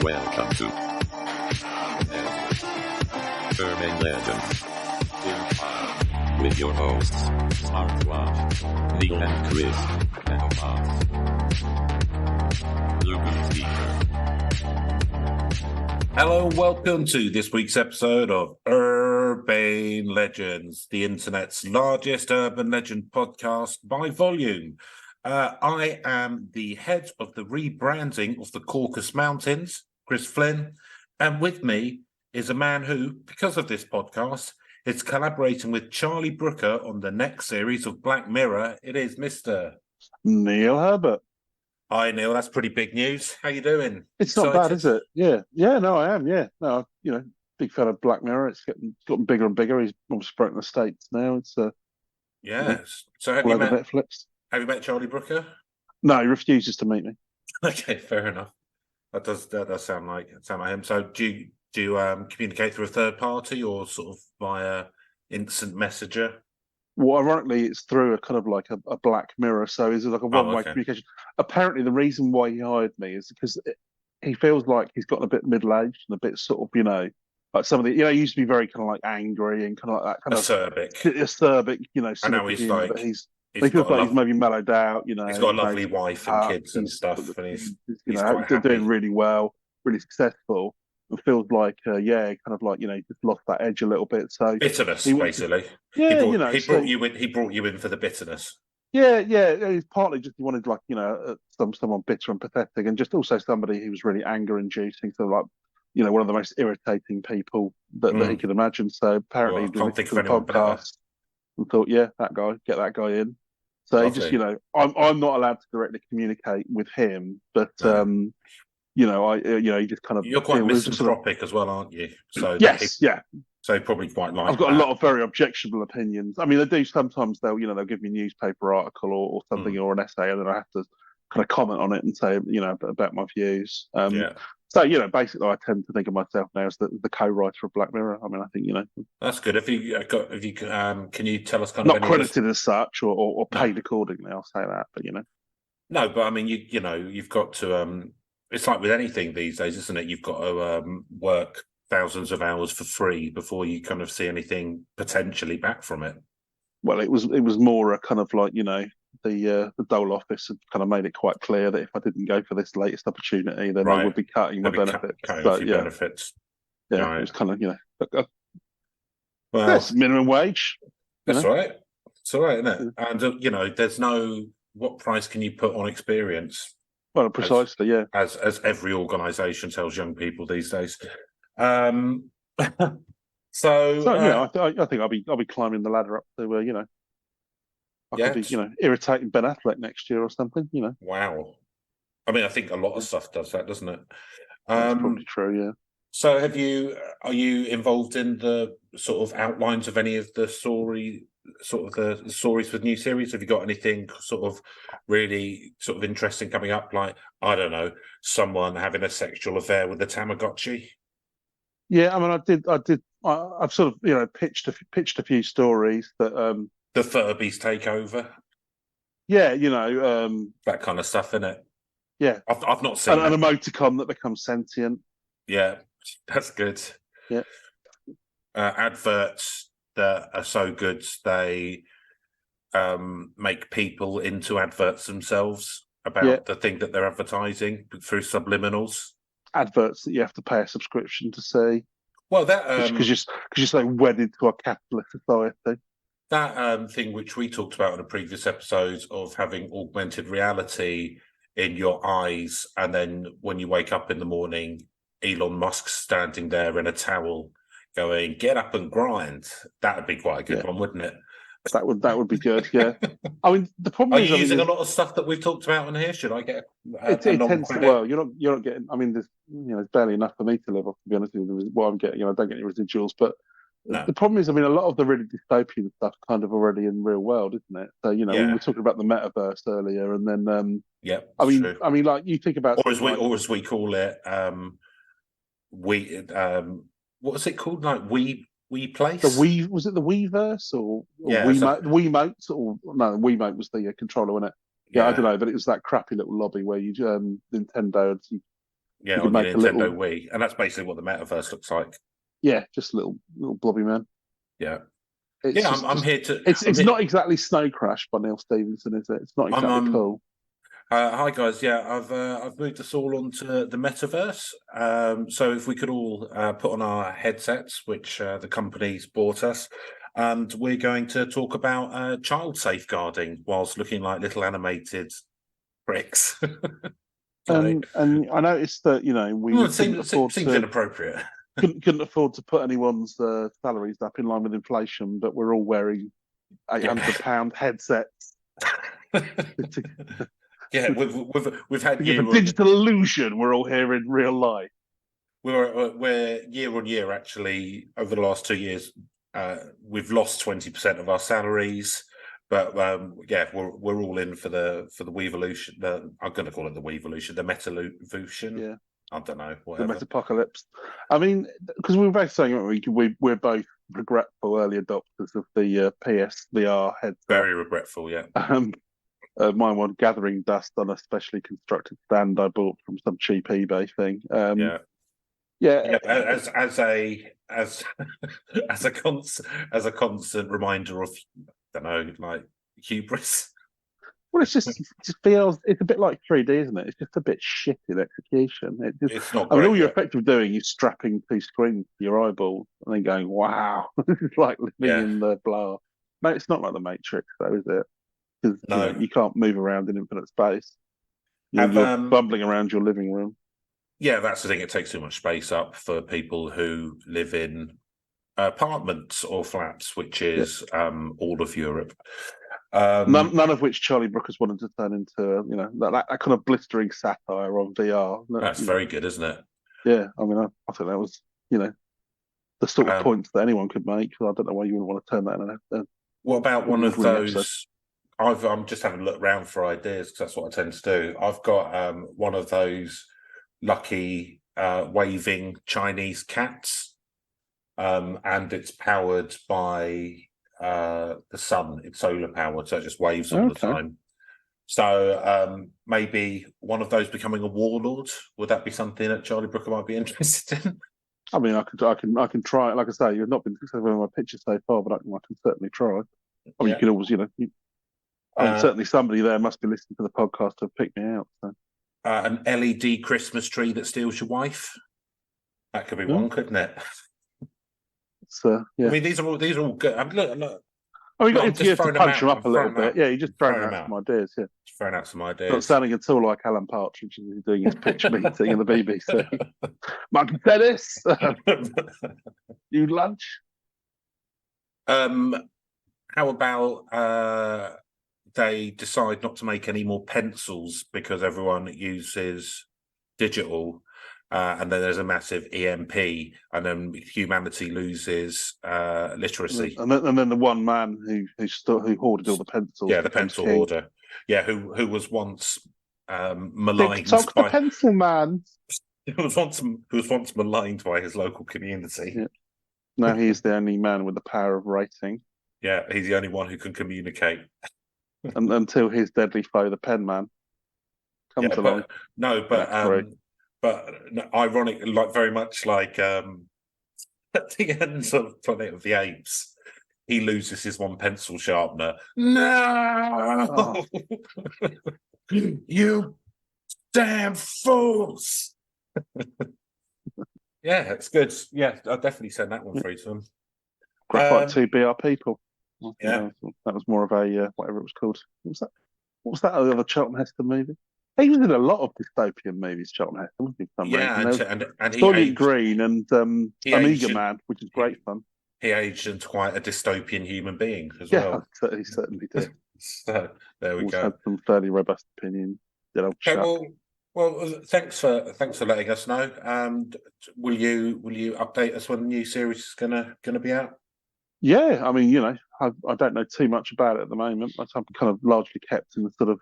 Welcome to Urban Legends with your hosts, Smartwatch, Neil and Chris, Lucas Speaker. Hello, welcome to this week's episode of Urban Legends, the internet's largest urban legend podcast by volume. I am the head of the rebranding of the Caucus Mountains, Chris Flynn, and with me is a man who, because of this podcast, is collaborating with Charlie Brooker on the next series of Black Mirror. It is Mr. Neil Herbert. Hi, Neil. That's pretty big news. How you doing? It's not bad, is it? Yeah. No, I am. Yeah. No, big fan of Black Mirror. It's gotten bigger and bigger. He's almost broken the States now. It's yes. So have all you over met Netflix. Have you met Charlie Brooker? No, he refuses to meet me. Okay, fair enough. That does sound like him. So do you communicate through a third party or sort of via instant messenger? Well, ironically, it's through a kind of like a Black Mirror. So it's like a one-way communication. Apparently, the reason why he hired me is because he feels like he's gotten a bit middle-aged and a bit sort of, like some of the, he used to be very kind of like angry and kind of like that kind acerbic. I know he's like, but he feels like he's maybe mellowed out, He's got a lovely wife and kids and stuff, and he's quite happy. Doing really well, really successful. And feels like, kind of like, just lost that edge a little bit. So bitterness, basically. Yeah, he brought you in for the bitterness. Yeah. It's partly just he wanted like, someone bitter and pathetic, and just also somebody who was really anger-inducing. So like, one of the most irritating people that he could imagine. So apparently, I can't think of anyone better. And thought, get that guy in. So he just, I'm not allowed to directly communicate with him, but he just kind of. You're quite misanthropic as well, aren't you? So yes, So probably quite like. I've got a lot of very objectionable opinions. I mean, they do sometimes. They'll give me a newspaper article or something or an essay, and then I have to kind of comment on it and say, about my views. So basically, I tend to think of myself now as the co-writer of Black Mirror. I mean, I think that's good. Can you tell us kind of not credited as such or paid accordingly? I'll say that, but No, but I mean, you've got to. It's like with anything these days, isn't it? You've got to work thousands of hours for free before you kind of see anything potentially back from it. Well, it was more a kind of like the Dole office had kind of made it quite clear that if I didn't go for this latest opportunity, then they would be cutting my benefits. Benefits. Yeah, right. It was kind of that's minimum wage. That's right. It's all right, isn't it? And there's no what price can you put on experience? Well, precisely, as every organisation tells young people these days. I think I'll be climbing the ladder up to I could be irritating Ben Affleck next year or something. Wow. I mean, I think a lot of stuff does that, doesn't it? That's probably true. Yeah. So, are you involved in the sort of outlines of any of the stories with new series? Have you got anything sort of really sort of interesting coming up? Like, I don't know, someone having a sexual affair with a Tamagotchi. Yeah, I mean, I've sort of pitched a few stories that the Furbies take over. Yeah, that kind of stuff, innit? Yeah, I've not seen an emoticon that becomes sentient. Yeah, that's good. Yeah, adverts that are so good they make people into adverts themselves about the thing that they're advertising through subliminals. Adverts that you have to pay a subscription to see. Well, that because you're so wedded to a capitalist society. That thing which we talked about in a previous episode of having augmented reality in your eyes, and then when you wake up in the morning, Elon Musk's standing there in a towel going, "Get up and grind." That would be quite a good one, wouldn't it? That would be good. Yeah. I mean, the problem is, are you using a lot of stuff that we've talked about in here? Should I get? It tends to. Well, you're not getting. I mean, there's barely enough for me to live off. To be honest with you, what I'm getting, I don't get any residuals. But the problem is, I mean, a lot of the really dystopian stuff kind of already in real world, isn't it? So we were talking about the metaverse earlier, and then true. I mean, like you think about, or as we call it, what was it called? Like We Place? Was it the Weverse or Wiimote? Or no, Wiimote was the controller, wasn't it? Yeah, I don't know, but it was that crappy little lobby where you Nintendo Yeah, You on can the make a Nintendo little, Wii, and that's basically what the metaverse looks like. yeah, just a little blobby man. Yeah, It's yeah. just, I'm here to. it's not exactly Snow Crash by Neil Stephenson, is it? It's not I'm. exactly cool. Hi guys. Yeah, I've moved us all onto the metaverse. So if we could all put on our headsets, which the company's bought us, and we're going to talk about child safeguarding whilst looking like little animated pricks. And I noticed that we Well, it couldn't afford seems to inappropriate. couldn't afford to put anyone's salaries up in line with inflation, but we're all wearing £800 headsets. Yeah, we've had to give a digital illusion we're all here in real life. We're year on year actually over the last 2 years. We've lost 20% of our salaries, but yeah, we're all in for the Weevolution. I'm going to call it the Weevolution, the Metalution. Yeah, I don't know, whatever. The Metapocalypse. I mean, because we were both saying we're both regretful early adopters of the PSVR headset. Very regretful, yeah. Mine was gathering dust on a specially constructed stand I bought from some cheap eBay thing. Yeah. As a constant reminder of, I don't know, like hubris. Well, it just feels, it's a bit like 3D, isn't it? It's just a bit shit in execution. It's not. I mean, all you're effectively doing is strapping 2 screens to your eyeballs and then going, "Wow, this is like living in the blah." No, it's not like the Matrix, though, is it? Because you can't move around in infinite space. You're bumbling around your living room. Yeah, that's the thing. It takes too much space up for people who live in apartments or flats, which is all of Europe. None of which Charlie Brooker's wanted to turn into, that kind of blistering satire on VR. That's very good, isn't it? Yeah, I mean, I think that was, the sort of points that anyone could make. So I don't know why you wouldn't want to turn that in. What about one of those? I'm just having a look around for ideas because that's what I tend to do. I've got one of those lucky waving Chinese cats, and it's powered by the sun. It's solar powered, so it just waves all the time. So maybe one of those becoming a warlord. Would that be something that Charlie Brooker might be interested in? I mean, I can try it. Like I say, you've not been successful with my pictures so far, but I can certainly try. I mean, you can always, certainly somebody there must be listening to the podcast to pick me out. So. An LED Christmas tree that steals your wife. That could be one, couldn't it? Yeah. I mean, these are all good. Look. Oh, you got to punch them up a little bit. Yeah, you're just throwing out some ideas. Yeah, just throwing out some ideas. Not sounding at all like Alan Partridge as he's doing his pitch meeting in the BBC. Martin Dennis, you lunch. How about they decide not to make any more pencils because everyone uses digital, and then there's a massive EMP, and then humanity loses literacy. And then the one man who hoarded all the pencils. Yeah, the pencil hoarder. Yeah, who was once maligned by the pencil man. who was once maligned by his local community. Yeah. Now he's the only man with the power of writing. Yeah, he's the only one who can communicate. And until his deadly foe, the pen man, comes along. But ironic, like very much like at the end of Planet of the Apes, he loses his one pencil sharpener. No, you damn fools! Yeah, it's good. Yeah, I'll definitely send that one through to him. Graphite 2B are people. Yeah, that was more of a whatever it was called. What was that other Charlton Heston movie? He was in a lot of dystopian movies, Charlton Heston, wasn't he? For some reason. And he Soylent Green and Amiga Man, which is great fun. He aged into quite a dystopian human being as well. Yeah, he certainly did. So there we go. Had some fairly robust opinions. Well, thanks for letting us know. Will you update us when the new series is gonna be out? Yeah, I mean, I don't know too much about it at the moment. I'm kind of largely kept in the sort of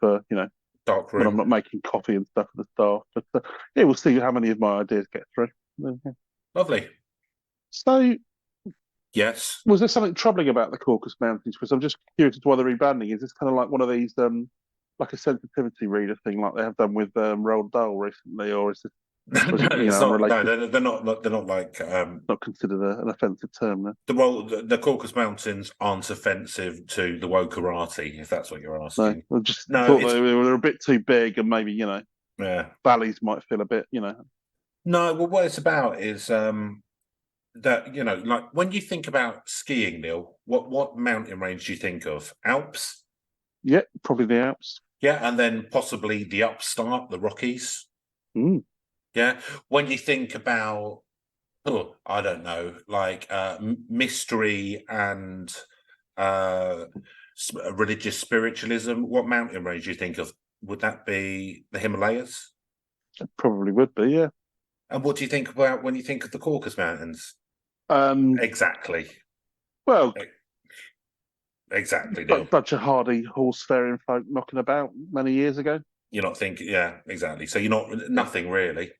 dark room. When I'm not making coffee and stuff for the staff. But yeah, we'll see how many of my ideas get through. Lovely. So, yes, was there something troubling about the Caucus Mountains? Because I'm just curious as to why the rebranding is. This kind of like one of these, like a sensitivity reader thing, like they have done with Roald Dahl recently, or is it? No, Or is it, it's not. No, unrelated? they're not. They're not like. Not considered an offensive term, then? The Caucasus Mountains aren't offensive to the wokarati, if that's what you're No, asking. I just No, thought it's they were a bit too big, and maybe yeah. valleys might feel a bit, No, well, what it's about is that like when you think about skiing, Neil, what mountain range do you think of? Alps? Yeah, probably the Alps. Yeah, and then possibly the upstart, the Rockies. Mm. Yeah, when you think about, oh, I don't know, like mystery and religious spiritualism, what mountain range do you think of? Would that be the Himalayas? It probably would be, yeah. And what do you think about when you think of the Caucasus Mountains? Um, Exactly. well, Exactly, a Neil. bunch of hardy horse-faring folk knocking about many years ago. You're not thinking, yeah, exactly. So you're not nothing really.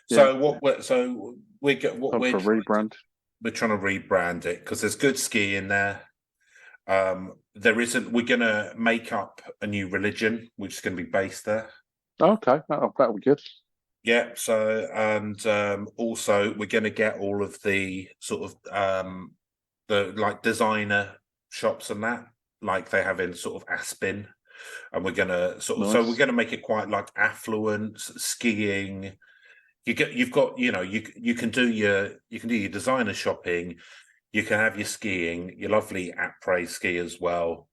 Yeah. So we're Time for a rebrand. we're trying to rebrand it because there's good skiing there. There isn't. We're going to make up a new religion, which is going to be based there. Okay, that'll be good. Yeah. So and also we're going to get all of the sort of the like designer shops and that, like they have in sort of Aspen, and we're going to sort of Nice. so we're going to make it quite like affluent skiing. You've got you can do your designer shopping. You can have your skiing, your lovely après ski as well,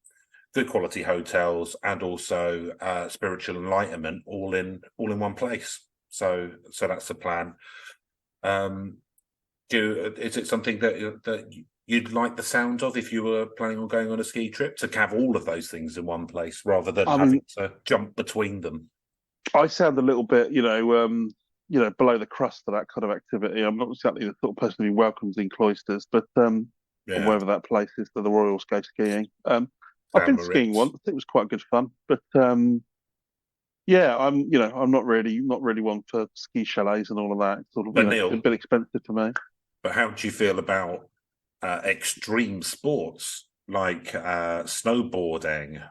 good quality hotels, and also spiritual enlightenment all in one place. So that's the plan. Is it something that you'd like the sound of if you were planning on going on a ski trip, to have all of those things in one place rather than having to jump between them? I sound a little bit, below the crust for that kind of activity. I'm not exactly the sort of person who welcomes in cloisters, but or wherever that place is that the Royals go skiing. I've been skiing once. I think it was quite good fun, but yeah, I'm not really one for ski chalets and all of that. It's sort of Neil, a bit expensive for me. But how do you feel about extreme sports like snowboarding?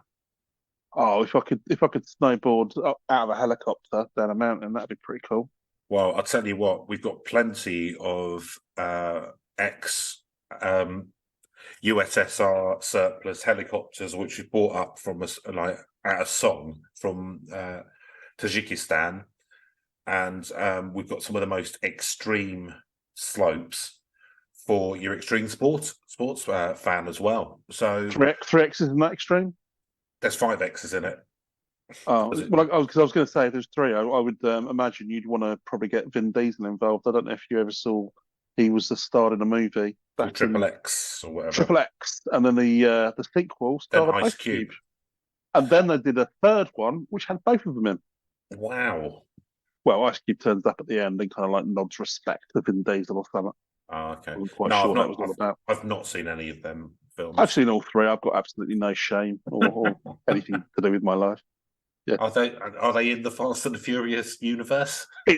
Oh, if I could snowboard out of a helicopter down a mountain, that'd be pretty cool. Well, I'll tell you what, we've got plenty of ex USSR surplus helicopters, which we bought up from like at a song from Tajikistan, and we've got some of the most extreme slopes for your extreme sports fan as well. So 3X isn't that extreme? There's 5Xs in it. Oh, well, because I was going to say there's 3. I would imagine you'd want to probably get Vin Diesel involved. I don't know if you ever saw, he was the star in a movie back Triple X or whatever. Triple X, and then the sequel starred Ice Cube, and then they did a third one which had both of them in. Wow. Well, Ice Cube turns up at the end and kind of like nods respect to Vin Diesel or something. Oh, okay. I'm quite sure that was all about. I've not seen any of them films. I've seen all 3. I've got absolutely no shame or anything to do with my life. Yeah. Are they in the Fast and the Furious universe? I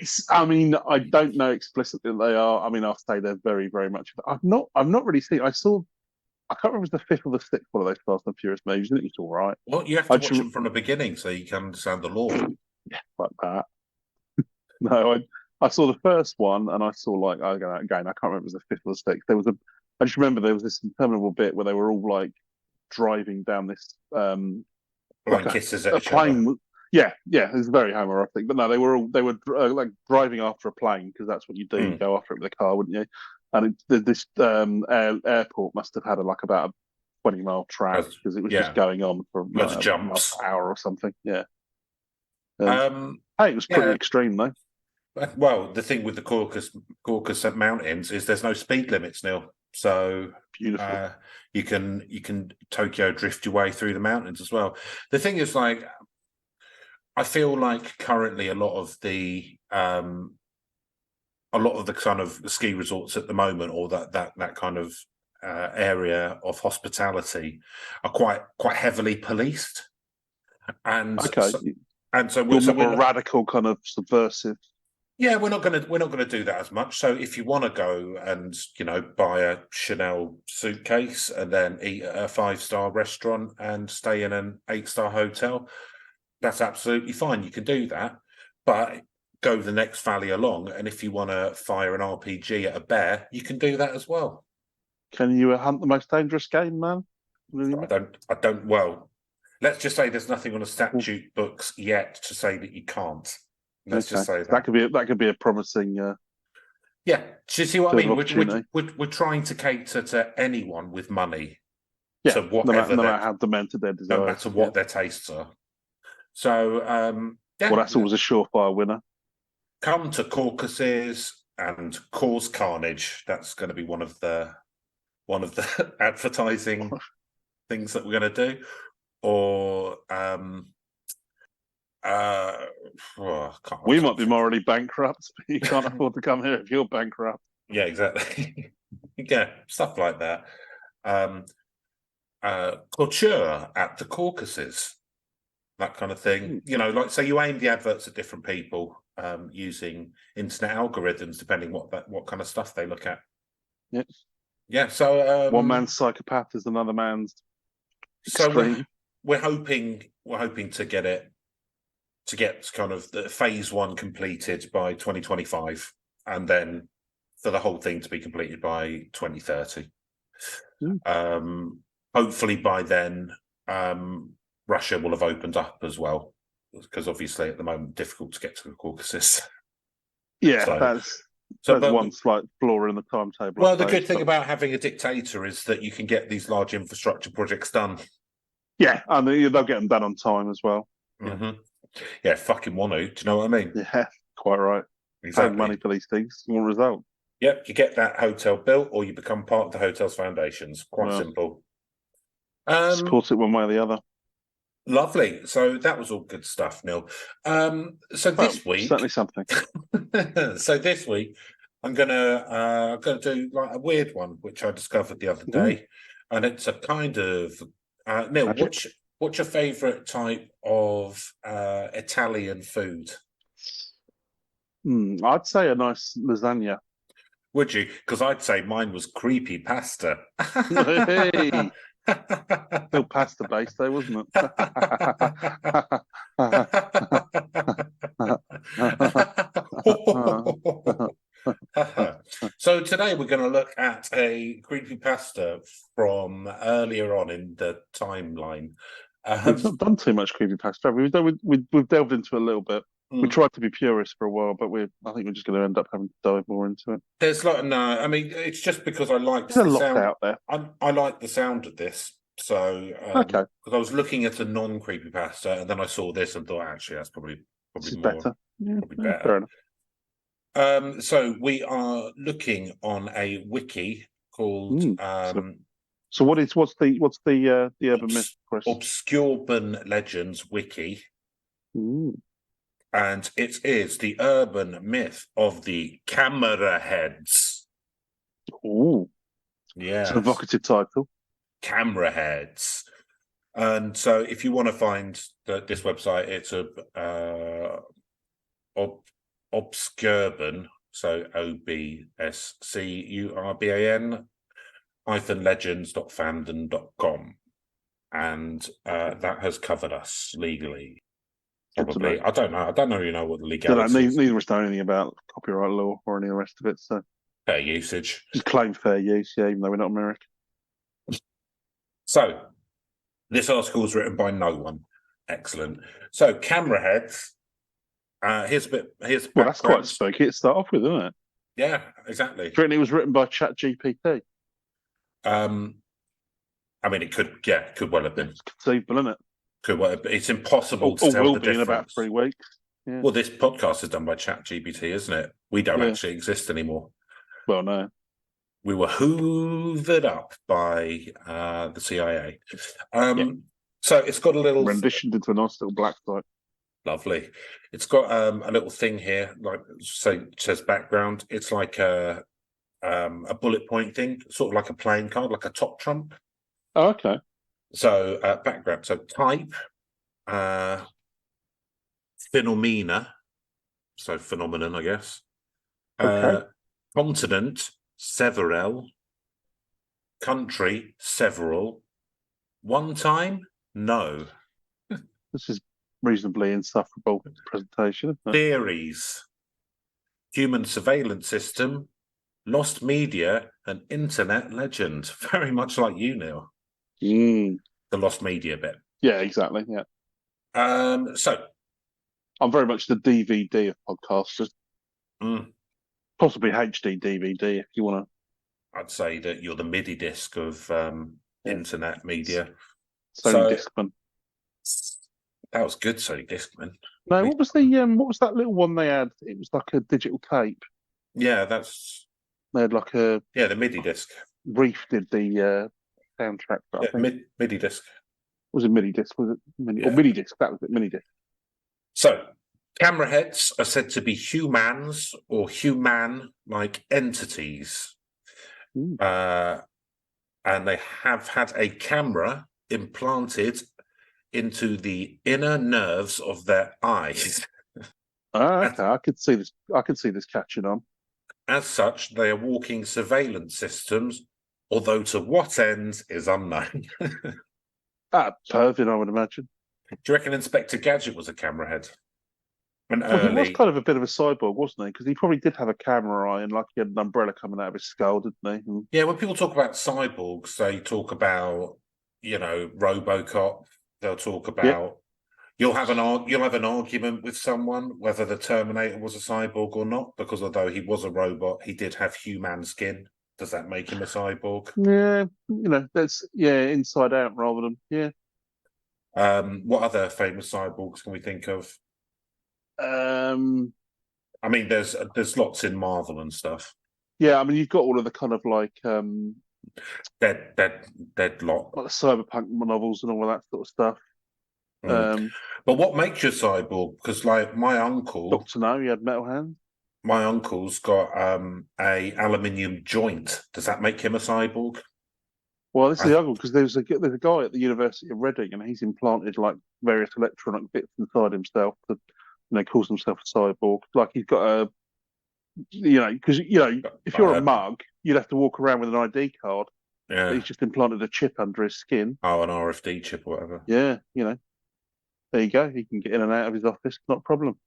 don't know explicitly that they are. I'll say they're very, very much. I've not really seen. I can't remember if it was the 5th or the 6th one of those Fast and Furious movies. I think it's all right. Well, you have to watch them from the beginning so you can understand the lore. Yeah, like that. No, I saw the first one, and I saw again. I can't remember if it was the 5th or the 6th. I just remember there was this interminable bit where they were all like driving down this like kisses at a each plane. Other. Yeah, it was very homoerotic. But no, they were like driving after a plane, because that's what you do. You go after it with a car, wouldn't you? And this airport must have had about a 20-mile track, because it was just going on for loads of jumps, an hour or something. Yeah. Hey, it was pretty extreme though. Well, the thing with the Caucasus Mountains is there's no speed limits, Neil. So beautiful. You can Tokyo drift your way through the mountains as well. The thing is, like, I feel like currently a lot of the kind of ski resorts at the moment, or that kind of area of hospitality, are quite heavily policed. And so we're radical, kind of subversive. Yeah, we're not gonna do that as much. So if you want to go and buy a Chanel suitcase and then eat at a 5-star restaurant and stay in an 8-star hotel, that's absolutely fine. You can do that, but go the next valley along, and if you want to fire an RPG at a bear, you can do that as well. Can you hunt the most dangerous game, man? I don't. Well, let's just say there's nothing on the statute books yet to say that you can't. Let's just say that could be a promising. Yeah, do you see what I mean? We're trying to cater to anyone with money. Yeah, no matter how demented their desires, no matter what their tastes are. So, well, that's always a surefire winner. Come to Caucuses and cause carnage. That's going to be one of the advertising things that we're going to do. Or we might be morally bankrupt, but you can't afford to come here if you're bankrupt. Yeah, exactly. Yeah, stuff like that. Couture at the Caucuses, that kind of thing. You know, like, say you aim the adverts at different people using internet algorithms, depending what kind of stuff they look at. Yes. Yeah. So one man's psychopath is another man's. So we're hoping to get kind of the phase 1 completed by 2025, and then for the whole thing to be completed by 2030. Hopefully by then, Russia will have opened up as well, because obviously at the moment difficult to get to the Caucasus. Yeah, that's one slight flaw in the timetable. Well, the good thing about having a dictator is that you can get these large infrastructure projects done. Yeah, and they'll get them done on time as well. Mm-hmm. Yeah, fucking want to. Do you know what I mean? Yeah, quite right. Exactly. Paying money for these things, you want a result. Yep, you get that hotel built, or you become part of the hotel's foundations. Quite simple. Support it one way or the other. Lovely. So that was all good stuff, Neil. This week, certainly something. So this week, I'm gonna do like a weird one, which I discovered the other day, and it's a kind of Neil. What's your favourite type of Italian food? I'd say a nice lasagna. Would you? Because I'd say mine was Creepypasta. Hey. Still pasta based though, wasn't it? So today we're going to look at a creepypasta from earlier on in the timeline. We've not done too much creepypasta. We've delved into it a little bit. We tried to be purists for a while, but I think we're just going to end up having to dive more into it. There's like I mean, it's just because I like the sound out there. I like the sound of this, so okay. Because I was looking at a non-creepypasta, and then I saw this and thought, actually, that's probably more better. Probably better. Fair enough. So we are looking on a wiki called. So what's the urban myth question? Obscurban Legends wiki. Ooh. And it is the urban myth of the Cameraheads. Ooh. Yeah. It's an evocative title. Cameraheads. And so if you want to find this website, it's Obscurban, so OBSCURBAN -legends.fandom.com. And that has covered us legally. Probably. I don't know. I don't really know what the legality is. Neither of us know anything about copyright law or any of the rest of it. So fair usage. Just claim fair use, yeah, even though we're not American. So this article was written by no one. Excellent. So Cameraheads. Here's well, that's quite spooky to start off with, isn't it? Yeah, exactly. It was written by ChatGPT. I mean, it could well have been. It's conceivable, isn't it? It's impossible to tell the difference. In about 3 weeks. Yeah. Well, this podcast is done by ChatGPT, isn't it? We don't actually exist anymore. Well, no. We were hoovered up by the CIA. So it's got a little renditioned into a nice little black site. Lovely. It's got a little thing here, like it says background. It's like a bullet point thing, sort of like a playing card, like a top trump. Oh, okay. So background. So type phenomena. So phenomenon, I guess. Okay. Continent, several. Country, several. One time, no. This is reasonably insufferable presentation. Isn't it? Theories, human surveillance system, lost media, and internet legend. Very much like you, Neil. Mm. The lost media bit. Yeah, exactly. Yeah. So I'm very much the DVD of podcasters. Possibly HD DVD if you want to. I'd say that you're the MIDI disc of internet media. Sony Discman. That was good, Sony Discman. No, what was that little one they had? It was like a digital tape. Yeah, they had like a the MIDI disc. Reef did the soundtrack. Yeah, MIDI disc. Was it MIDI disc? Was it MIDI? Yeah. Or MIDI disc? That was it. MIDI disc. So, cameraheads are said to be humans or human-like entities. And they have had a camera implanted into the inner nerves of their eyes. Okay, I could see this catching on. As such, they are walking surveillance systems, although to what end is unknown. Pervin, I would imagine. Do you reckon Inspector Gadget was a camera head? He was kind of a bit of a cyborg, wasn't he? Because he probably did have a camera eye and like he had an umbrella coming out of his skull, didn't he? Yeah, when people talk about cyborgs, they talk about, RoboCop. They'll talk about you'll have an argument with someone whether the Terminator was a cyborg or not, because although he was a robot, he did have human skin. Does that make him a cyborg? Yeah, that's Inside Out rather than What other famous cyborgs can we think of? I mean, there's lots in Marvel and stuff. Yeah, I mean, you've got all of the kind of like Deadlock, like the cyberpunk novels and all of that sort of stuff. But what makes you a cyborg? Because like my uncle, Doctor No, he had metal hands. My uncle's got a aluminium joint. Does that make him a cyborg? Well, this is the other one, because there's a guy at the University of Reading, and he's implanted like various electronic bits inside himself to, calls himself a cyborg. Like he's got a, because if you're a mug, you'd have to walk around with an ID card. Yeah, but he's just implanted a chip under his skin. Oh, an RFD chip or whatever. Yeah, there you go. He can get in and out of his office, not a problem.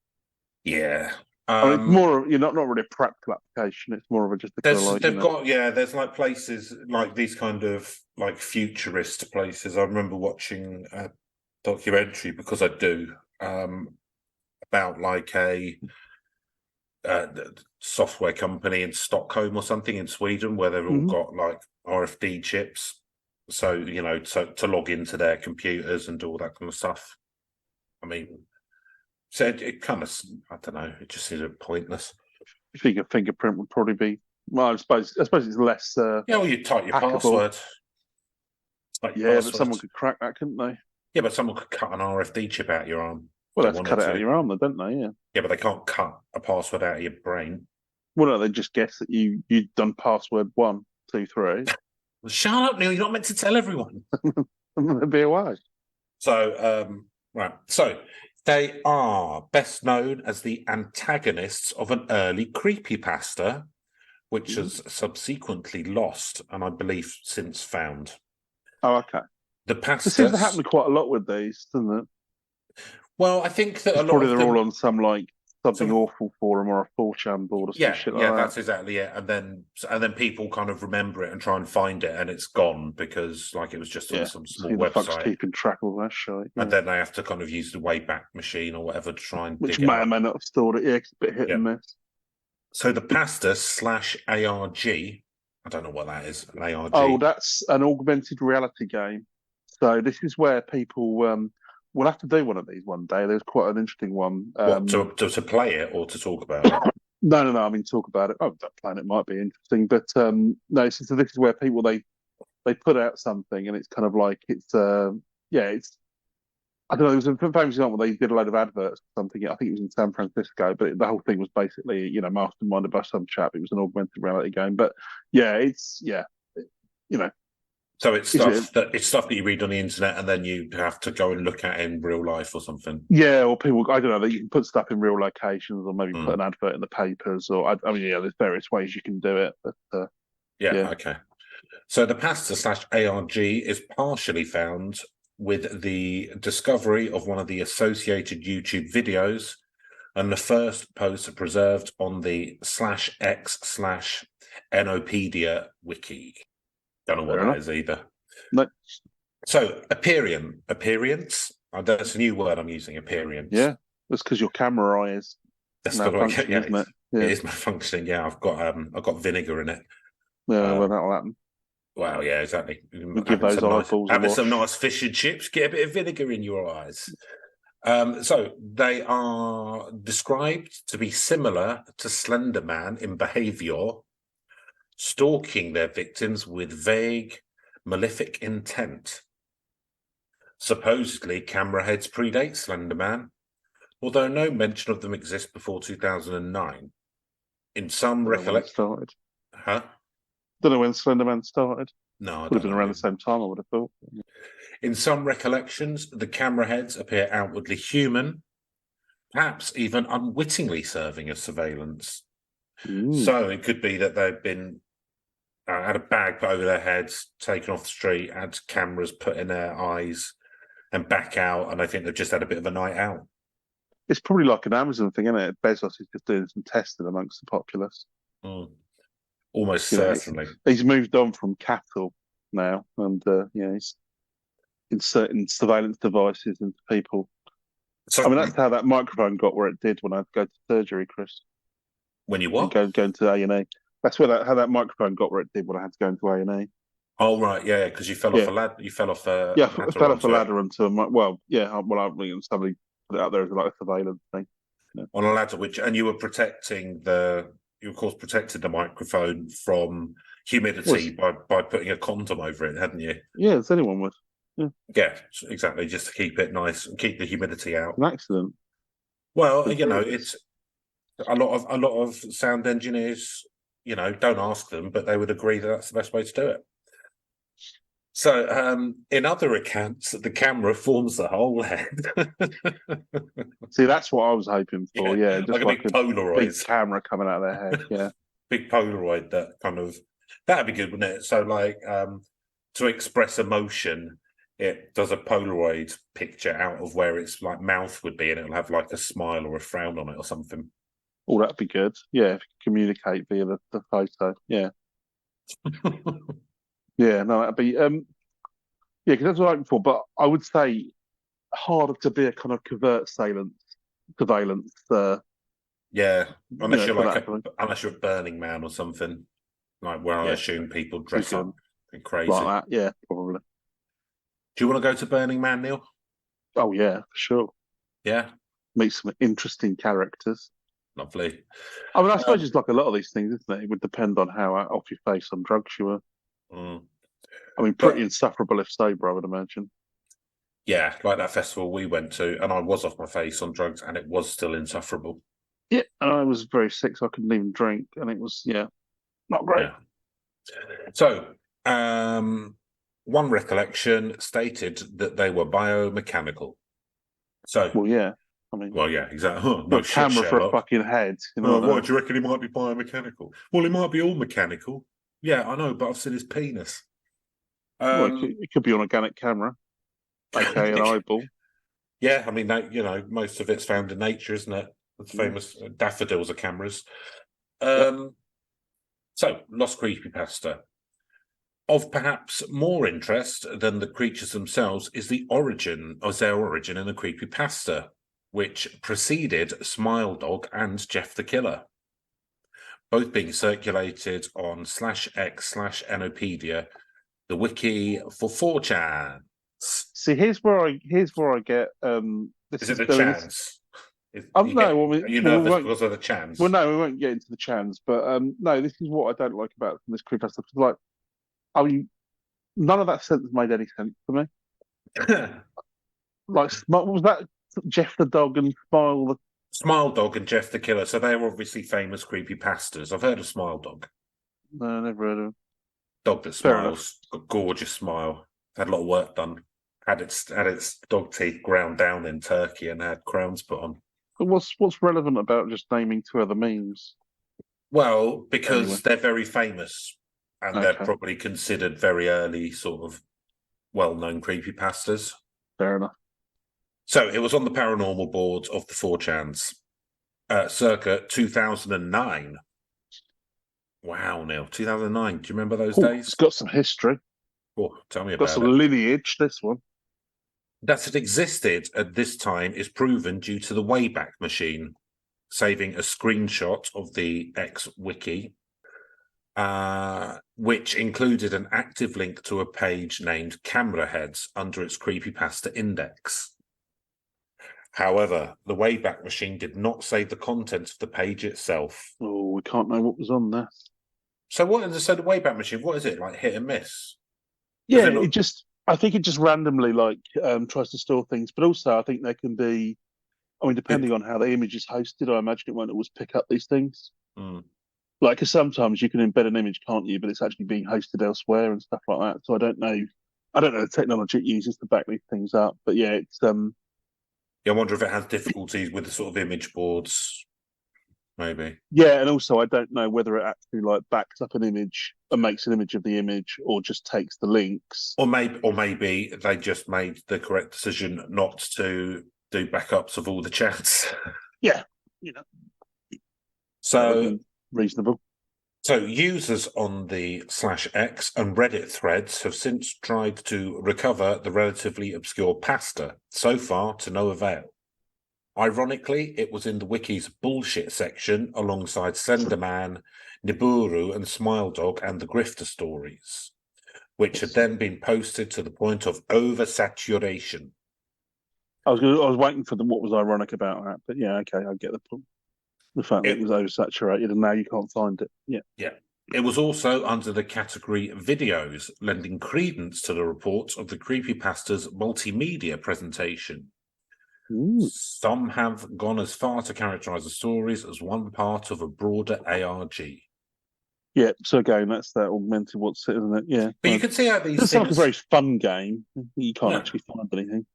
Yeah. I mean, it's more, not really a practical application. It's more of a just a kind of like, there's like places like these kind of like futurist places. I remember watching a documentary, because I do, about like a software company in Stockholm or something in Sweden, where they've all got like RFD chips. So, to log into their computers and do all that kind of stuff. I mean, so it kind of, I don't know, it just seems pointless. You think a fingerprint would probably be, well, I suppose it's less. Well, you type your hackable. Password. But someone could crack that, couldn't they? Yeah, but someone could cut an RFD chip out your arm. Well, that's cut it out of your arm, though, don't they? Yeah. Yeah, but they can't cut a password out of your brain. Well, no, they just guess that you'd done password 1, 2, 3. Well, shut up, Neil. You're not meant to tell everyone. They'd be away. So, right. So, they are best known as the antagonists of an early creepypasta, which has subsequently lost and I believe since found. Oh, okay. The pastas... It seems to happen quite a lot with these, doesn't it? Well, I think that probably they're all on some like something awful forum or a 4chan board or some shit like that. That's exactly it. And then people kind of remember it and try and find it, and it's gone because like it was just on some small website. Fuck's keeping track of that shit. And then they have to kind of use the wayback machine or whatever to try and which dig may or may not have stored it. Yeah, it's a bit hit and miss. So the pasta / ARG, I don't know what that is. An ARG. Oh, that's an augmented reality game. So this is where people we'll have to do one of these one day. There's quite an interesting one. What, to play it or to talk about it? No. I mean, talk about it. Oh, that planet might be interesting, but no. So this is where people they put out something, and it's kind of like it's I don't know. It was a famous example. They did a load of adverts or something. I think it was in San Francisco, but the whole thing was basically masterminded by some chap. It was an augmented reality game, but So it's stuff that you read on the internet, and then you have to go and look at in real life or something. Yeah, or people, I don't know, that you can put stuff in real locations, or maybe put an advert in the papers, or I mean, there's various ways you can do it. But okay. So the pasta / ARG is partially found with the discovery of one of the associated YouTube videos and the first posts are preserved on the /x/Nopedia wiki. Don't know what that is either. No. So, appearance. That's a new word I'm using, appearance. Yeah, that's because your camera eye is malfunctioning, isn't it? Yeah. It is malfunctioning. Yeah, I've got vinegar in it. Yeah, well, that'll happen. Well, yeah, exactly. We give those eyeballs having some nice fish and chips. Get a bit of vinegar in your eyes. So they are described to be similar to Slender Man in behaviour, stalking their victims with vague, malefic intent. Supposedly, Cameraheads predate Slender Man, although no mention of them exists before 2009. In some recollection... Huh? Don't know when Slender Man started. No, would have been around the same time, I would have thought. In some recollections, the Cameraheads appear outwardly human, perhaps even unwittingly serving as surveillance. So it could be that they've been had a bag put over their heads, taken off the street, had cameras put in their eyes, and back out, and I think they've just had a bit of a night out. It's probably like an Amazon thing, isn't it? Bezos is just doing some testing amongst the populace. Almost certainly. He's moved on from cattle now, and he's inserting surveillance devices into people. So, I mean, that's how that microphone got where it did when I go to surgery, Chris. When you what? Go into A&E. That's where how that microphone got where it did when I had to go into A&E. Oh right, yeah, because you fell off a ladder. You fell off a I fell off a ladder onto a somebody put it out there as like a surveillance thing. Yeah. On a ladder, and you were protected the microphone from humidity by putting a condom over it, hadn't you? Yeah, as anyone would. Yeah, exactly, just to keep it nice and keep the humidity out. An accident. Well, it's a lot of sound engineers, don't ask them, but they would agree that that's the best way to do it. So, in other accounts, the camera forms the whole head. See, that's what I was hoping for. Yeah, just like a big Polaroid, big camera coming out of their head. Yeah, big Polaroid that'd be good, wouldn't it? So, like, to express emotion, it does a Polaroid picture out of where its like mouth would be, and it'll have like a smile or a frown on it or something. Oh, that'd be good. Yeah, if you communicate via the photo. Yeah. Yeah, no, that'd be because that's what I'm looking for. But I would say harder to be a kind of covert surveillance. Yeah, unless you're a Burning Man or something, like where I assume people dress up and crazy like that. Yeah, probably. Do you want to go to Burning Man, Neil? Oh yeah, for sure. Yeah, meet some interesting characters. Lovely. I mean, I suppose it's like a lot of these things, isn't it? It would depend on how off your face on drugs you were. I mean, pretty insufferable if sober, I would imagine. Yeah, like that festival we went to, and I was off my face on drugs, and it was still insufferable. Yeah, and I was very sick, so I couldn't even drink, and it was, not great. Yeah. So, one recollection stated that they were biomechanical. So, well, yeah. I mean, well, yeah, exactly. Oh, no camera for a fucking head. Why do you reckon he might be biomechanical? Well, he might be all mechanical. Yeah, I know, but I've seen his penis. It could be an organic camera, aka an eyeball. Yeah, I mean, most of it's found in nature, isn't it? The famous daffodils are cameras. So, Lost Creepypasta. Of perhaps more interest than the creatures themselves is their origin in the creepypasta, which preceded Smile Dog and Jeff the Killer, both being circulated on /x/Nopedia, the wiki for 4chan. See, here's where I get. Is it the chans? Are you nervous because of the chans? Well, no, we won't get into the chans, but no, this is what I don't like about this creepypasta. Like, I mean, none of that sentence made any sense to me. Like, what was that? Jeff the Dog and Smile Dog and Jeff the Killer. So they're obviously famous creepypastas. I've heard of Smile Dog. No, never heard of him. Dog that smiles, got a gorgeous smile. Had a lot of work done. Had its dog teeth ground down in Turkey and had crowns put on. But what's relevant about just naming two other memes? Well, because they're very famous and they're probably considered very early sort of well-known creepypastas. Fair enough. So it was on the paranormal boards of the 4chans. circa 2009. Wow, Neil, 2009. Do you remember those Ooh, days? it's got some history. Oh, tell me Got about some it. lineage, this one. That it existed at this time is proven due to the Wayback Machine, saving a screenshot of the X wiki, which included an active link to a page named Cameraheads under its Creepypasta index. However, the Wayback Machine did not save the contents of the page itself. Oh, we can't know what was on there. So the Wayback Machine, what is it, like hit and miss? Yeah, I think it just randomly tries to store things, but also I think there can be, I mean, depending on how the image is hosted, I imagine it won't always pick up these things. Mm. Like, because sometimes you can embed an image, can't you? But it's actually being hosted elsewhere and stuff like that. So I don't know the technology it uses to back these things up. But yeah, it's Yeah, I wonder if it has difficulties with the sort of image boards, maybe. Yeah, and also I don't know whether it actually like backs up an image and makes an image of the image, or just takes the links. Or maybe they just made the correct decision not to do backups of all the chats. Yeah, So reasonable. So users on the /X and Reddit threads have since tried to recover the relatively obscure pasta, so far to no avail. Ironically, it was in the wiki's bullshit section alongside Slenderman, Nibiru and Smile Dog and the Grifter stories, which had then been posted to the point of oversaturation. I was waiting for what was ironic about that, but yeah, okay, I get the point. The fact that it was oversaturated and now you can't find it. Yeah. Yeah. It was also under the category videos, lending credence to the reports of the Creepypasta's multimedia presentation. Ooh. Some have gone as far to characterize the stories as one part of a broader ARG. Yeah, so again, that's that augmented what's it, isn't it? Yeah. But you can see how these It's like a very fun game. You can't actually find anything.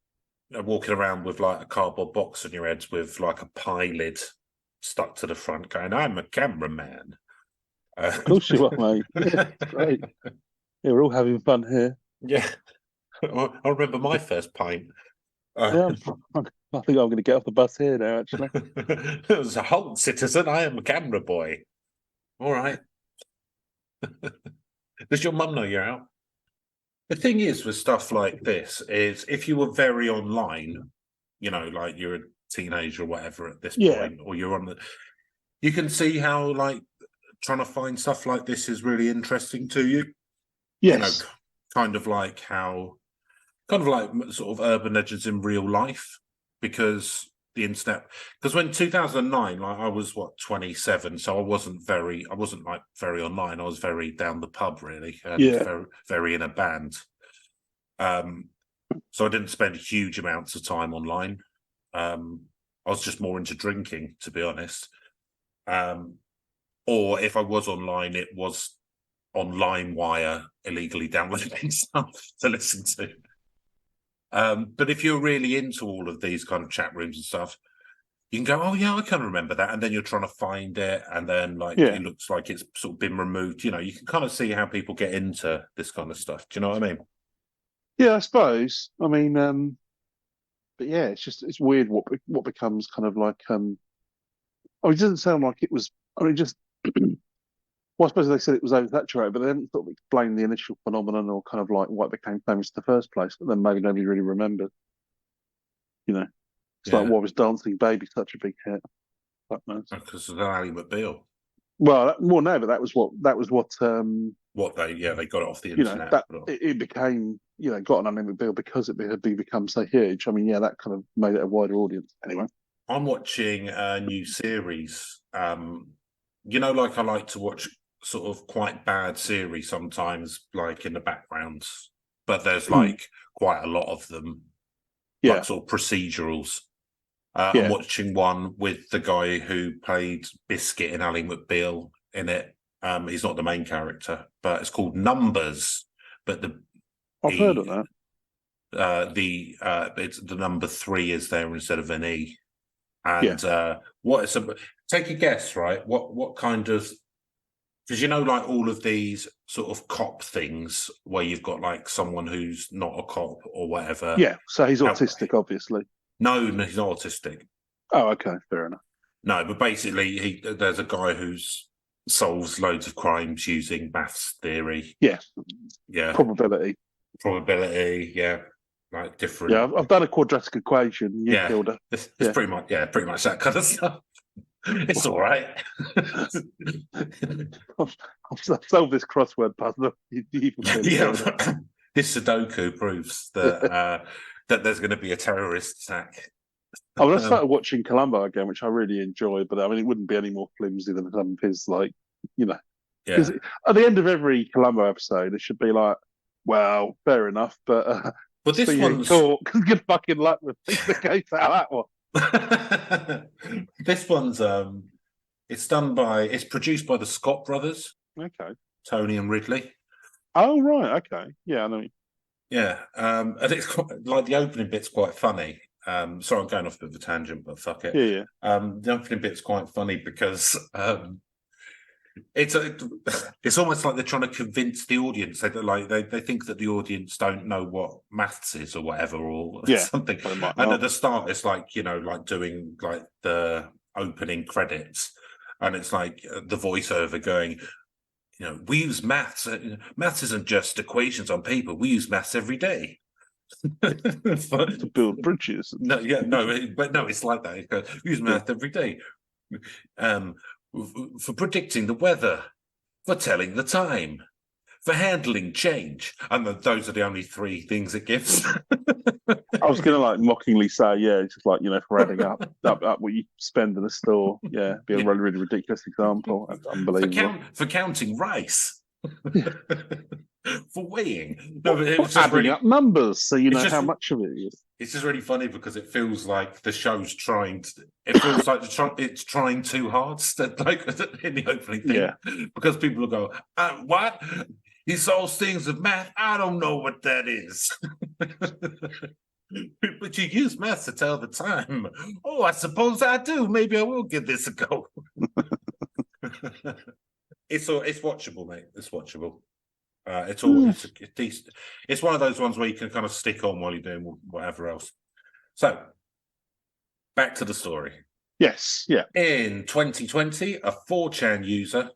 Walking around with like a cardboard box on your head with like a pie lid stuck to the front going, I'm a cameraman. Of course you are, mate. Yeah, great. Yeah, we're all having fun here. Yeah. I remember my first pint. Yeah, I think I'm going to get off the bus here now, actually. It was a halt, citizen. I am a camera boy. All right. Does your mum know you're out? The thing is with stuff like this is if you were very online, like you're a teenager or whatever at this point, or you're on you can see how like trying to find stuff like this is really interesting to you. Yes. Kind of like sort of urban legends in real life, because the internet, because when 2009, like I was 27, so I wasn't very online. I was very down the pub really, and very, very in a band. So I didn't spend huge amounts of time online. I was just more into drinking, to be honest. Or if I was online, it was on LimeWire, illegally downloading stuff to listen to. But if you're really into all of these kind of chat rooms and stuff, you can go, oh yeah, I can remember that, and then you're trying to find it, and then it looks like it's sort of been removed. You can kind of see how people get into this kind of stuff. Do you know what I mean? Yeah, I suppose. I mean, but yeah, it's weird what becomes kind of like. It doesn't sound like it was. I mean, just. Well, I suppose they said it was oversaturated, but they didn't sort of explain the initial phenomenon or kind of like why it became famous in the first place. But then maybe nobody really remembered. It's like, why was Dancing Baby such a big hit? Because of Ally McBeal. Well, no, but that was what they got it off the internet. It became got an Ally McBeal because it had become so huge. I mean, yeah, that kind of made it a wider audience. Anyway, I'm watching a new series. Like I like to watch sort of quite bad series sometimes, like in the background, but there's like quite a lot of them, like sort of procedurals. I'm watching one with the guy who played Biscuit in Ally McBeal in it. He's not the main character, but it's called Numbers. But I've heard of that. It's the number 3 is there instead of an E. And take a guess, right? What kind of, because like all of these sort of cop things where you've got like someone who's not a cop or whatever. Yeah, so he's autistic, obviously. No, he's not autistic. Oh, okay, fair enough. No, but basically, there's a guy who solves loads of crimes using maths theory. Yeah. Yeah. Probability. Yeah. Like different. Yeah, I've done a quadratic equation. You killed her. It's pretty much that kind of stuff. It's all right. I've solved this crossword puzzle. This Sudoku proves that that there's going to be a terrorist attack. I started watching Columbo again, which I really enjoyed, but I mean, it wouldn't be any more flimsy than some of his, like, because at the end of every Columbo episode, it should be like, well, fair enough, but this one's good fucking luck with the case out of that one. This one's it's produced by the Scott brothers. Okay. Tony and Ridley. Oh right, okay, yeah, I know. Yeah, and it's like the opening bit's quite funny. Sorry, I'm going off a bit of a tangent, but fuck it. Yeah. The opening bit's quite funny because it's almost like they're trying to convince the audience. They think that the audience don't know what maths is or whatever or something. And at the start, it's like like doing like the opening credits, and it's like the voiceover going, we use maths. Maths isn't just equations on paper. We use maths every day. To build bridges. But it's like that. We use math every day. For predicting the weather, for telling the time, for handling change. And those are the only three things it gives. I was going to like mockingly say, it's just like, for adding up what you spend in a store. Yeah, be a really, really ridiculous example. That's unbelievable. For counting rice. For weighing. No, but it was just adding up numbers so you know how much of it is. It's just really funny because it feels like the show's it feels like it's trying too hard, like in the opening thing. Yeah. Because people will go, what? He solves things with math? I don't know what that is. But you use math to tell the time. Oh, I suppose I do. Maybe I will give this a go. It's watchable, mate. It's watchable. It's decent. It's one of those ones where you can kind of stick on while you're doing whatever else. So, back to the story. Yes, yeah. In 2020, a 4chan user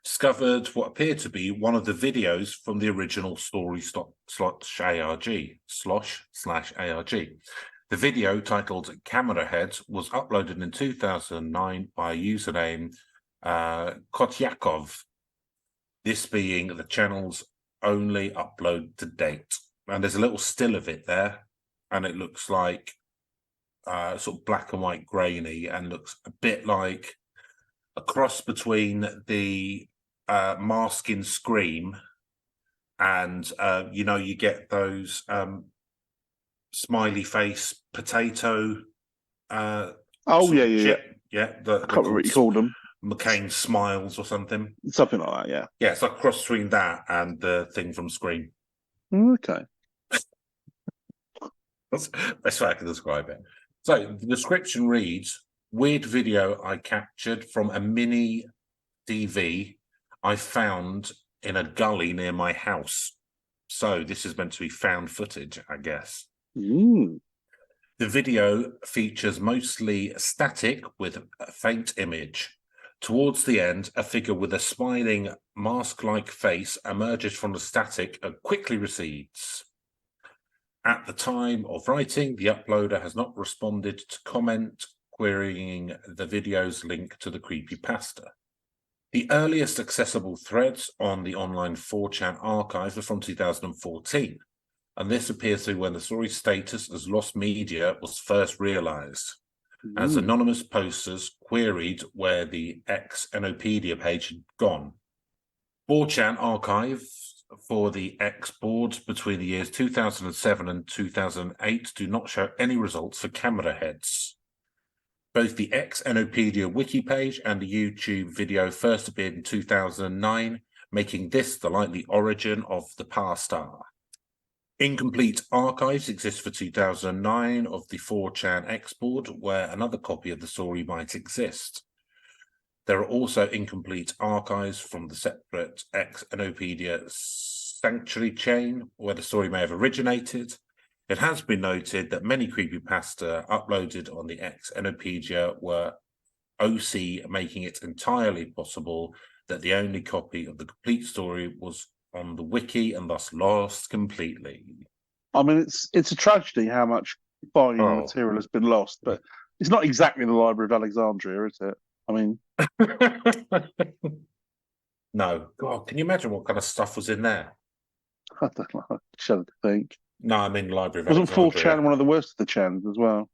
discovered what appeared to be one of the videos from the original story /ARG. The video, titled Cameraheads, was uploaded in 2009 by a username Kotyakov. This being the channel's only upload to date. And there's a little still of it there, and it looks like sort of black and white grainy, and looks a bit like a cross between the Mask in Scream and you get those smiley face potato yeah. I can't remember what you called them. McCain Smiles or something like that. Yeah, it's like a cross between that and the thing from Scream. Okay. That's the best way I can describe it. So the description reads, weird video I captured from a mini DV I found in a gully near my house. So this is meant to be found footage, I guess. Mm. The video features mostly static with a faint image. Towards the end, a figure with a smiling mask-like face emerges from the static and quickly recedes. At the time of writing, the uploader has not responded to comment querying the video's link to the creepypasta. The earliest accessible threads on the online 4chan archive are from 2014, and this appears to be when the story's status as lost media was first realised, as anonymous posters queried where the ex-Enopedia page had gone. 4chan archives for the X boards between the years 2007 and 2008 do not show any results for Cameraheads. Both the ex-Enopedia wiki page and the YouTube video first appeared in 2009, making this the likely origin of the pasta. Incomplete archives exist for 2009 of the 4chan export, where another copy of the story might exist. There are also incomplete archives from the separate ex-Enopedia sanctuary chain, where the story may have originated. It has been noted that many creepypasta uploaded on the Xenopedia were OC, making it entirely possible that the only copy of the complete story was on the wiki and thus lost completely. I mean, it's a tragedy how much volume material has been lost, but it's not exactly the Library of Alexandria, is it? I mean, no. God, can you imagine what kind of stuff was in there? I don't know. I shudder to think. No, I mean Library of Wasn't Alexandria. 4chan one of the worst of the chans as well?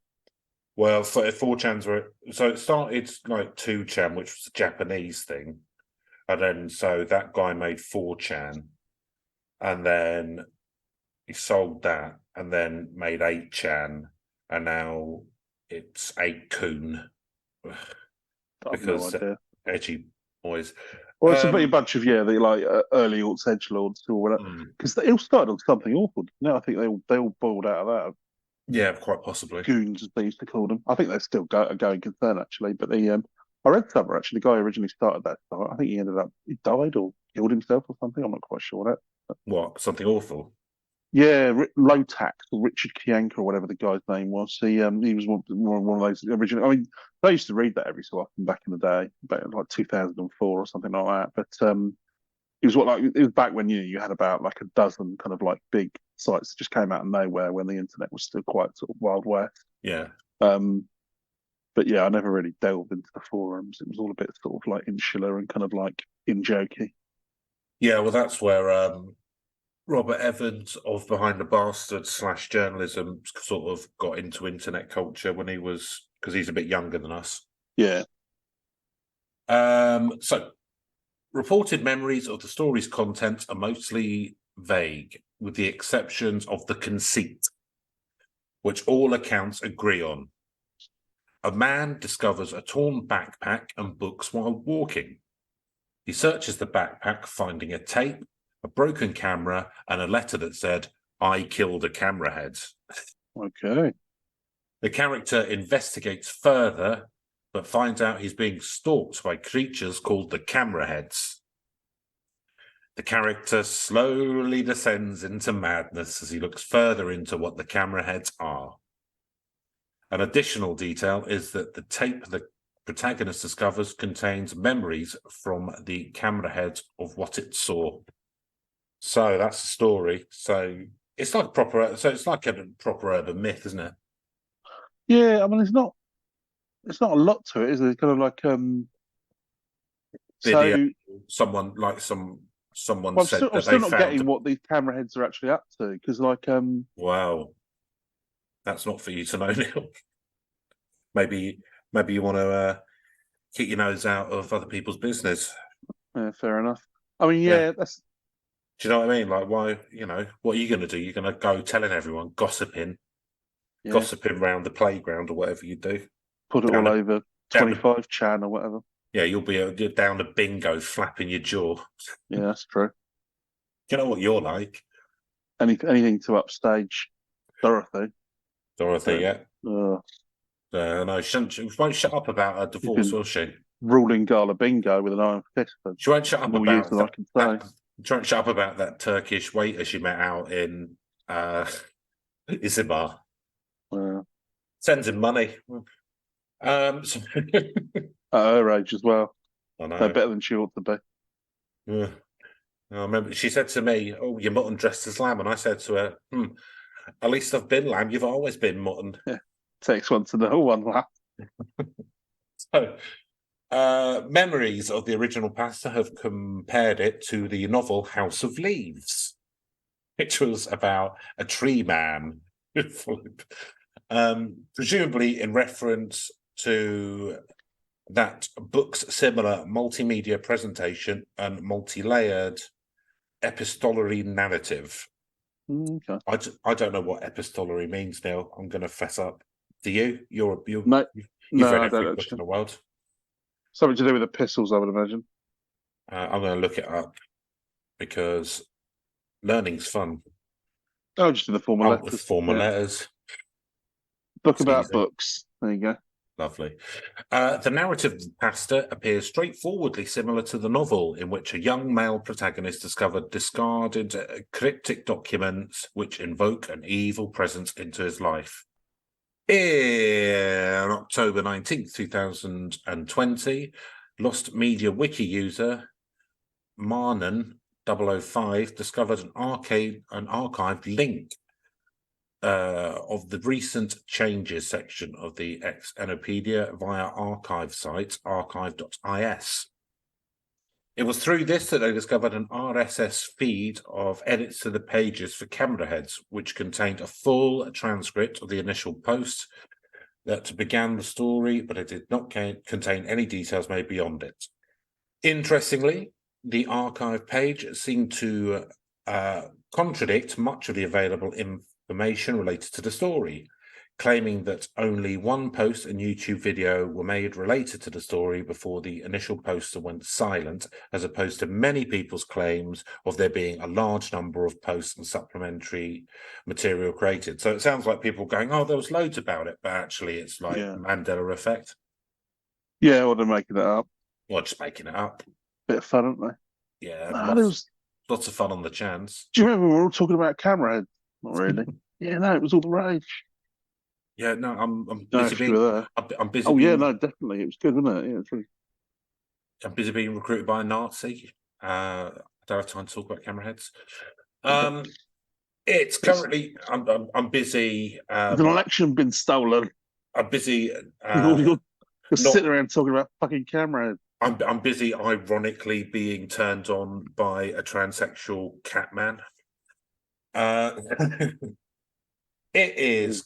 Well, 4chans were... So it started like 2chan, which was a Japanese thing. And then, so that guy made 4chan. And then he sold that and then made 8chan. And now it's 8kun. Because edgy boys. Well, it's a bunch of the like early Orcs edgelords or whatever, because they all started on something awful. No, I think they all boiled out of that. Yeah, quite possibly. Goons, as they used to call them. I think they're still a going concern actually. But I read somewhere actually. The guy who originally started that site, I think he died or killed himself or something. I'm not quite sure that. What? Something awful? Yeah, Low Tax or Richard Kianka or whatever the guy's name was. He was one of those original. I mean, I used to read that every so often back in the day, back in like 2004 or something like that. But it was back when you had about like a dozen kind of like big sites that just came out of nowhere when the internet was still quite sort of Wild West. Yeah. But yeah, I never really delved into the forums. It was all a bit sort of like insular and kind of like in jokey. Yeah, well, that's where Robert Evans of Behind the Bastard / journalism sort of got into internet culture when because he's a bit younger than us. Yeah. So, reported memories of the story's content are mostly vague, with the exceptions of the conceit, which all accounts agree on. A man discovers a torn backpack and books while walking. He searches the backpack, finding a tape, a broken camera, and a letter that said, "I killed a Cameraheads." Okay. The character investigates further, but finds out he's being stalked by creatures called the Cameraheads. The character slowly descends into madness as he looks further into what the Cameraheads are. An additional detail is that the tape the protagonist discovers contains memories from the Cameraheads of what it saw. So that's the story. So it's like it's like a proper urban myth, isn't it? Yeah, I mean, it's not a lot to it, is it? It's kind of like video. Someone said that I'm still not getting what these Cameraheads are actually up to, because like wow, that's not for you to know, Neil. Maybe you want to keep your nose out of other people's business. Yeah, fair enough. I mean, yeah, that's. Do you know what I mean? Like, why? What are you going to do? You're going to go telling everyone, gossiping around the playground or whatever you do. Put it all over 25chan or whatever. Yeah, you'll be down the bingo, flapping your jaw. Yeah, that's true. Do you know what you're like? Anything to upstage Dorothy. Yeah. No, she won't shut up about her divorce, will she? Ruling Gala Bingo with an iron fist. She won't shut up about that. I can say. She won't shut up about that Turkish waiter she met out in Izmir. Sends him money. At her age as well. I know. They're better than she ought to be. Yeah. I remember she said to me, "Oh, you're mutton dressed as lamb," and I said to her, "At least I've been lamb. You've always been mutton." Yeah. Takes one to know one, lap. So, memories of the original pasta have compared it to the novel House of Leaves, which was about a tree man, presumably in reference to that book's similar multimedia presentation and multi-layered epistolary narrative. Okay. I don't know what epistolary means, Neil. I'm going to fess up. Do you? You've no, read every book in the world. Something to do with epistles, I would imagine. I'm going to look it up because learning's fun. Oh, just in the form of letters. Form of letters. Book about books. There you go. Lovely. The narrative of Pasta appears straightforwardly similar to the novel, in which a young male protagonist discovered discarded cryptic documents which invoke an evil presence into his life. In October 19th, 2020, Lost Media Wiki user Marnan005 discovered an archived link of the recent changes section of the Xenopedia via archive site archive.is. It was through this that they discovered an RSS feed of edits to the pages for Cameraheads, which contained a full transcript of the initial post that began the story, but it did not contain any details made beyond it. Interestingly, the archive page seemed to contradict much of the available information related to the story, claiming that only one post and YouTube video were made related to the story before the initial poster went silent, as opposed to many people's claims of there being a large number of posts and supplementary material created. So it sounds like people going, oh, there was loads about it, but actually it's like Mandela effect. Yeah, or they're making it up. Or just making it up. Bit of fun, aren't they? Yeah, lots of fun on the chance. Do you remember we were all talking about Cameraheads? Not really. Yeah, no, it was all the rage. Yeah, no, I'm busy being. I'm busy. Oh yeah, no, definitely, it was good, wasn't it? Yeah, it's really... I'm busy being recruited by a Nazi. I don't have time to talk about Cameraheads. It's currently. I'm busy. Has an election been stolen? I'm busy. You're sitting around talking about fucking Cameraheads. I'm busy, ironically, being turned on by a transsexual cat man. It is.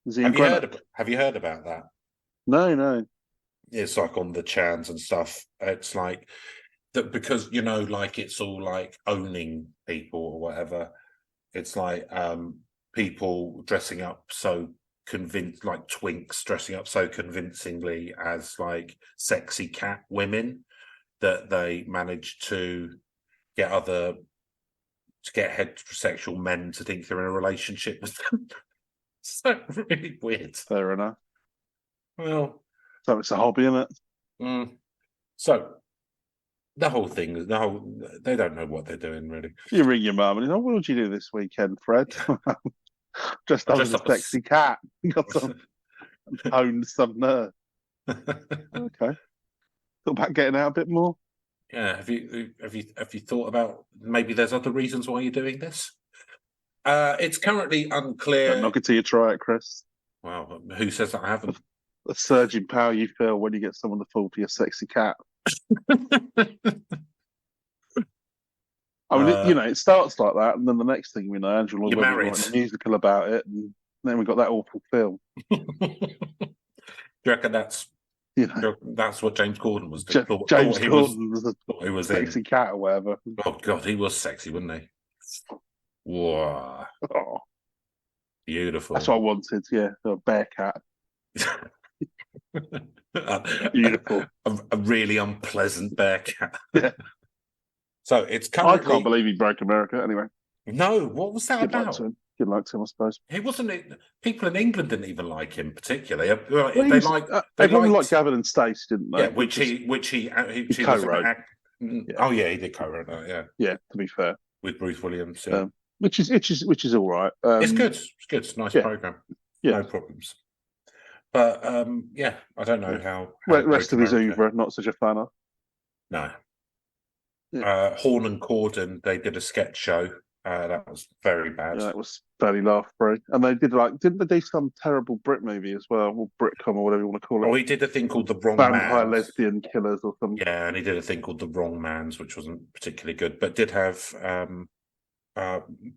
Have you heard about that? No. It's like on the chans and stuff. It's like that because like it's all like owning people or whatever. It's like people dressing up so convinced, like twinks dressing up so convincingly as like sexy cat women that they manage to get heterosexual men to think they're in a relationship with them. So really weird. Fair enough. Well, so it's a hobby, isn't it? So the whole thing, they don't know what they're doing, really. You ring your mum and what did you do this weekend, Fred? Dressed up as a sexy cat. Got some honed some nerve. Okay. Thought about getting out a bit more. Yeah. Have you thought about maybe there's other reasons why you're doing this? It's currently unclear. Don't knock it till you try it, Chris. Well, who says that I haven't? The surge in power you feel when you get someone to fall for your sexy cat. I mean, it starts like that, and then the next thing we know, Angela will write a musical about it, and then we got that awful film. Do you reckon that's what James Corden was doing? James Corden was a sexy cat or whatever. Oh God, he was sexy, wasn't he? Wow. Oh. Beautiful. That's what I wanted, yeah. A bear cat. Beautiful. A really unpleasant bear cat. Yeah. So it's currently... I can't believe he broke America anyway. No, what was that about? Good luck to him, I suppose. He wasn't. People in England didn't even like him particularly. Everyone liked Gavin and Stacey, didn't they? Yeah, which he co-wrote. Oh yeah, he did co-write that. Yeah. Yeah, to be fair, with Bruce Williams. Yeah. Which is all right. It's good. It's good. It's a nice program. Yeah, no problems. But I don't know how rest of his oeuvre, not such a fan of. No. Yeah. Horn and Corden, they did a sketch show. That was very bad. Yeah, that was fairly laugh-free. And they did didn't they do some terrible Brit movie as well, or Britcom or whatever you want to call it? Oh, he did a thing called The Wrong Mans. Vampire Lesbian Killers or something. Yeah, and he did a thing called The Wrong Mans, which wasn't particularly good, but did have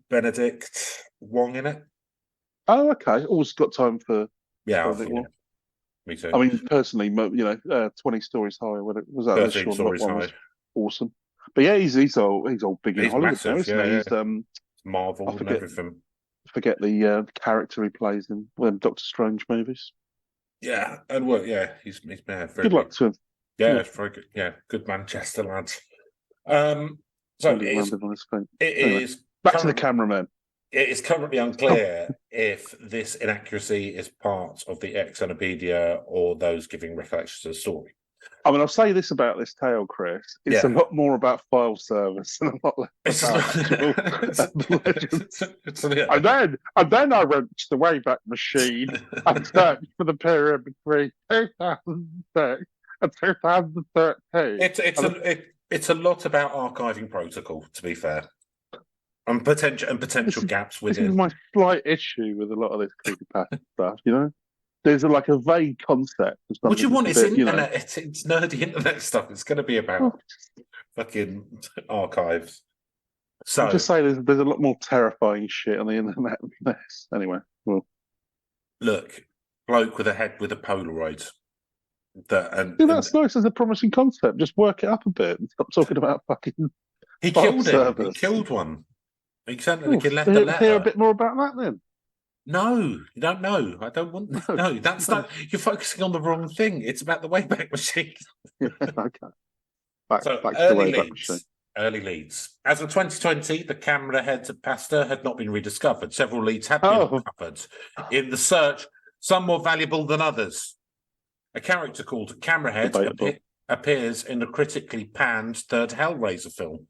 Benedict Wong in it. Oh, okay. Always got time for Benedict Wong. Me too. I mean, personally, 20 Stories High. What was that? 13 Stories High. Awesome. But yeah, he's all big in Hollywood massive, now, isn't he? He's Marvel and everything. Forget the character he plays in Doctor Strange movies. Yeah, and he's very good luck to him. Yeah, it's very good. Yeah, good Manchester lad. So it is back to the cameraman. It is currently unclear if this inaccuracy is part of the Exonopedia or those giving recollections of the story. I mean, I'll say this about this tale, Chris. It's a lot more about file service and a lot less about actual legends. And then I went to the Wayback Machine and searched for the period between 2006 and 2013. It's a lot about archiving protocol, to be fair, and potential gaps within. This is my slight issue with a lot of this creepypasta stuff. You know, there's a vague concept. What do you want? It's internet. It's nerdy internet stuff. It's going to be about fucking archives. So I'm just saying, there's a lot more terrifying shit on the internet than this. Anyway, well, look, bloke with a head with a Polaroid. That's nice as a promising concept. Just work it up a bit and stop talking about fucking. He killed him. He killed one. He left a letter. Hear a bit more about that then. No, you don't know. I don't want. No, that's not. You're focusing on the wrong thing. It's about the Wayback Machine. Okay. Back to the Wayback Machine. Early leads. As of 2020, the Cameraheads of Pasta had not been rediscovered. Several leads had been uncovered. In the search, some more valuable than others. A character called Camerahead appears in the critically panned third Hellraiser film.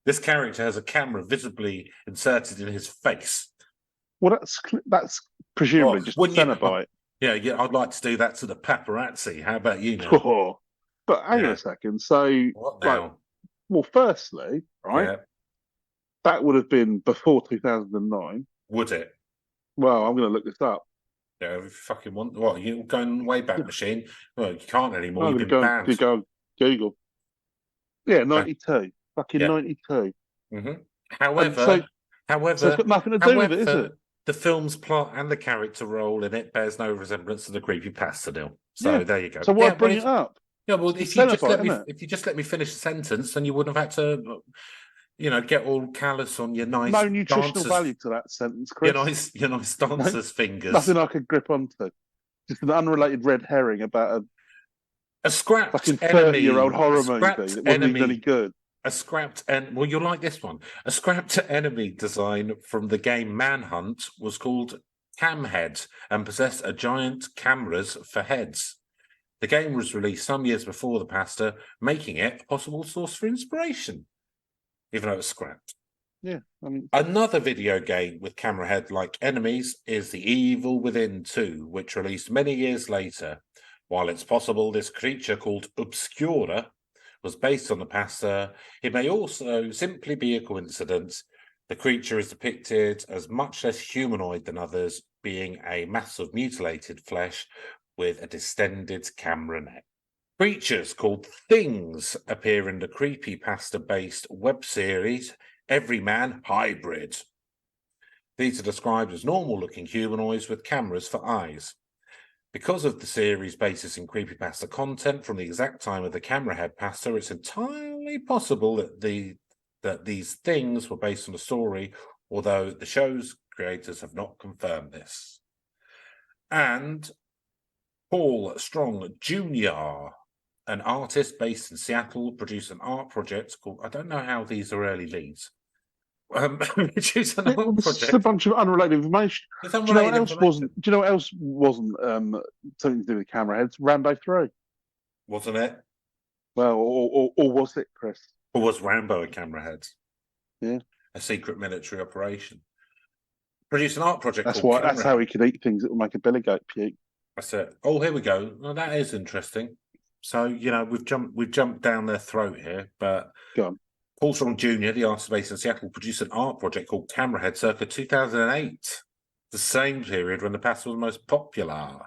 This character has a camera visibly inserted in his face. Well, that's presumably just a Cenobite. Yeah, I'd like to do that to the paparazzi. How about you, now? Oh, but hang on a second. So, what now? Well, firstly, right, that would have been before 2009. Would it? Well, I'm going to look this up. Yeah, if you fucking want. What, you going Wayback Machine? Well, you can't anymore. I'm You've been banned. You go on Google. Yeah, 92. Fucking 92. Mm-hmm. However, so it's got nothing to do with it, is it? The film's plot and the character role in it bears no resemblance to the creepypasta deal. So there you go. So why bring it up? Yeah, well, if you just let me finish the sentence, then you wouldn't have had to, get all callous on your nice. No nutritional value to that sentence, Chris. Your nice dancer's fingers. Nothing I could grip onto. Just an unrelated red herring about a scrapped fucking 30-year-old horror movie that wasn't even any good. Well, you'll like this one. A scrapped enemy design from the game Manhunt was called Camhead and possessed a giant cameras for heads. The game was released some years before the pasta, making it a possible source for inspiration, even though it was scrapped. Yeah, Another video game with camera-head-like enemies is The Evil Within 2, which released many years later. While it's possible this creature called Obscura was based on the pasta, it may also simply be a coincidence. The creature is depicted as much less humanoid than others, being a mass of mutilated flesh with a distended camera neck. Creatures called Things appear in the creepypasta-based web series Everyman Hybrid. These are described as normal-looking humanoids with cameras for eyes. Because of the series' basis in creepypasta content from the exact time of the Camerahead pasta, it's entirely possible that these things were based on a story, although the show's creators have not confirmed this. And Paul Strong Jr., an artist based in Seattle, produced an art project called, I don't know how these are early leads, produced an art project. It's a bunch of unrelated information. Do you know what else wasn't something to do with Cameraheads? Rambo 3. Wasn't it? Well, or was it, Chris? Or was Rambo a Camerahead? Yeah. A secret military operation. Produced an art project That's how he could eat things that would make a billy goat puke. That's it. Oh, here we go. Well, that is interesting. So, we've jumped down their throat here, but go on. Paul Strong Jr., the artist based in Seattle, produced an art project called Camerahead circa 2008, the same period when the pasta was most popular.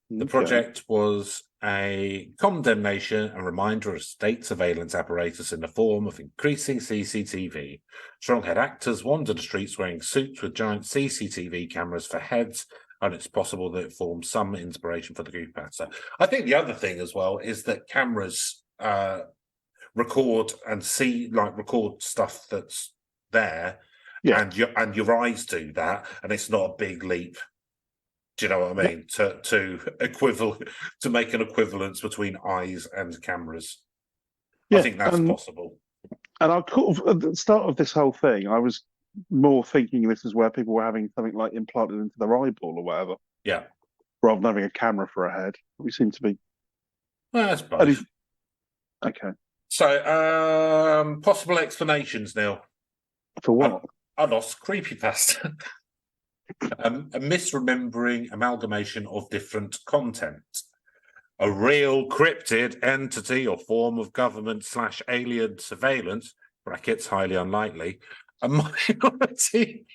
The project was a condemnation and reminder of state surveillance apparatus in the form of increasing CCTV. Strong had actors wander the streets wearing suits with giant CCTV cameras for heads, and it's possible that it formed some inspiration for the creepypasta. I think the other thing as well is that cameras record stuff that's there, and your eyes do that, and it's not a big leap. Do you know what I mean? To make an equivalence between eyes and cameras. I think that's possible. And at the start of this whole thing, I was more thinking this is where people were having something like implanted into their eyeball or whatever, Yeah. rather than having a camera for a head. We seem to be. Well, that's both. Okay. So, possible explanations, Neil. For what? I lost creepypasta. A misremembering amalgamation of different content. A real cryptid entity or form of government/alien surveillance, brackets highly unlikely, a minority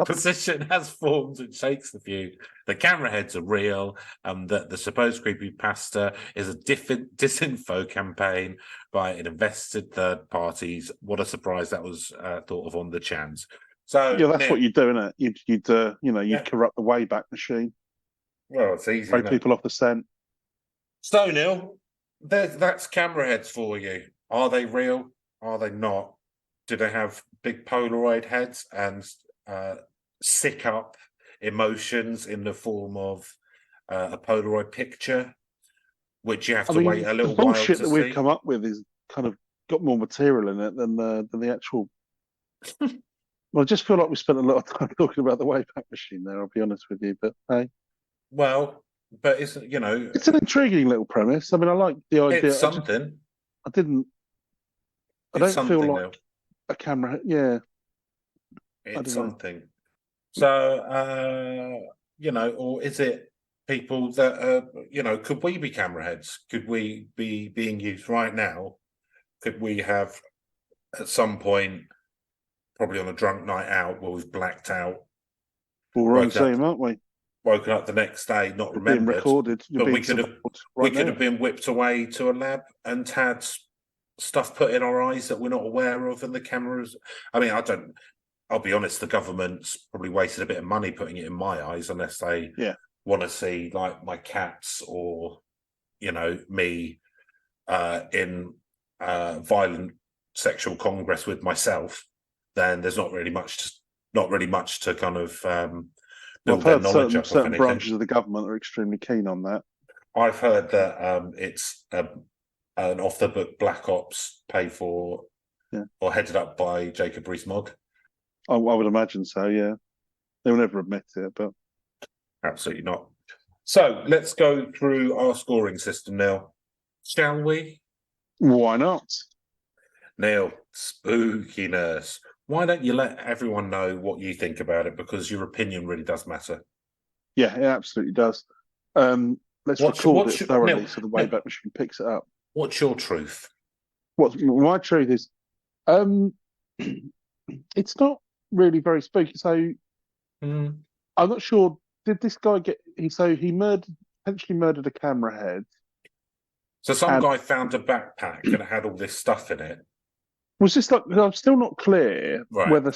position has formed and shakes the view that Cameraheads are real and that the supposed creepypasta is a disinfo campaign by an invested third parties. What a surprise that was thought of on the chans. So yeah, that's what you do, isn't it? You'd corrupt the wayback machine. Well, it's easy. Throw people off the scent. So, Neil, that's Cameraheads for you. Are they real? Are they not? Do they have big Polaroid heads and sick up emotions in the form of a Polaroid picture, which you have to wait a little while to see? The bullshit that we've come up with is kind of got more material in it than the actual. Well, I just feel like we spent a lot of time talking about the wayback machine there. I'll be honest with you, but hey. Well, but it's it's an intriguing little premise. I mean, I like the idea. It's something. I don't feel like a camera. Yeah, it's something. So, or is it people that could we be Cameraheads? Could we be being used right now? Could we have at some point, probably on a drunk night out, where we've blacked out? Well, we're on Zoom, aren't we? Woken up the next day, not remembered. Being recorded, but we could have been whipped away to a lab and had stuff put in our eyes that we're not aware of, and the cameras. I mean, I'll be honest. The government's probably wasted a bit of money putting it in my eyes, unless they want to see like my cats or me in violent sexual congress with myself. Then there's not really much to kind of build their knowledge up. Certain branches of the government are extremely keen on that. I've heard that it's an off-the-book Black Ops paid for or headed up by Jacob Rees-Mogg. I would imagine so, yeah. They'll never admit it, but... Absolutely not. So, let's go through our scoring system now. Shall we? Why not? Neil, spookiness. Why don't you let everyone know what you think about it? Because your opinion really does matter. Yeah, it absolutely does. Let's record it thoroughly so the wayback machine picks it up. What's your truth? My truth is, it's not really very spooky. So I'm not sure. Did this guy he potentially murdered a Camerahead? So some guy found a backpack and it had all this stuff in it. Was this like? I'm still not clear whether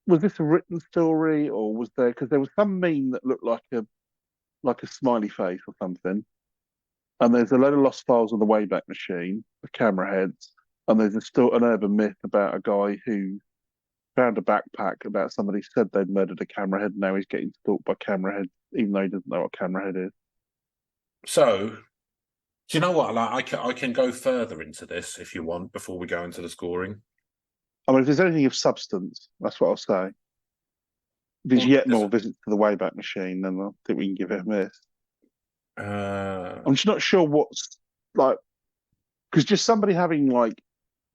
was this a written story or was there, because there was some meme that looked like a smiley face or something, and there's a load of lost files on the wayback machine, the Cameraheads, and there's still an urban myth about a guy who found a backpack about somebody said they'd murdered a Camerahead, and now he's getting stalked by Camerahead, even though he doesn't know what Camerahead is. So, do you know what? I can go further into this if you want before we go into the scoring. I mean, if there's anything of substance, that's what I'll say. If there's yet more visits to the wayback machine, then I think we can give it a miss. I'm just not sure what's like, because just somebody having like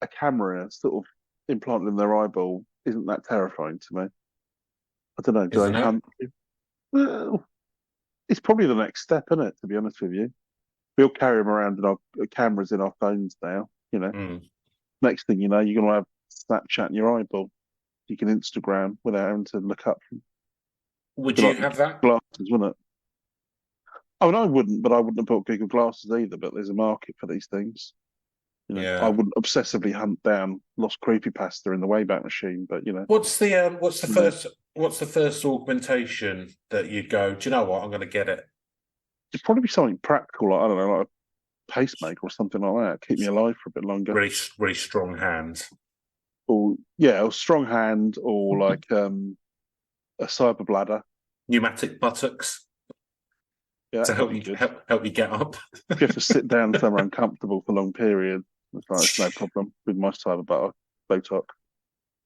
a camera sort of implanted in their eyeball isn't that terrifying to me. I don't know. Do they hunt? Well, it's probably the next step, isn't it? To be honest with you, we'll carry them around in our cameras in our phones now. Next thing you know, you're going to have Snapchat in your eyeball. You can Instagram without having to look up. Would you have that? Glasses, wouldn't it? Oh, and I wouldn't, but I wouldn't have bought Google Glasses either. But there's a market for these things. I wouldn't obsessively hunt down lost creepypasta in the wayback machine. But what's the first augmentation that you'd go? Do you know what? I'm going to get it. It'd probably be something practical, like, I don't know, like a pacemaker or something like that. Keep me alive for a bit longer. Really, really strong hands. Or a strong hand, or like a cyber bladder. Pneumatic buttocks. Yeah, to help you get up. If you have to sit down somewhere uncomfortable for long periods, it's no problem with my cyber Botox.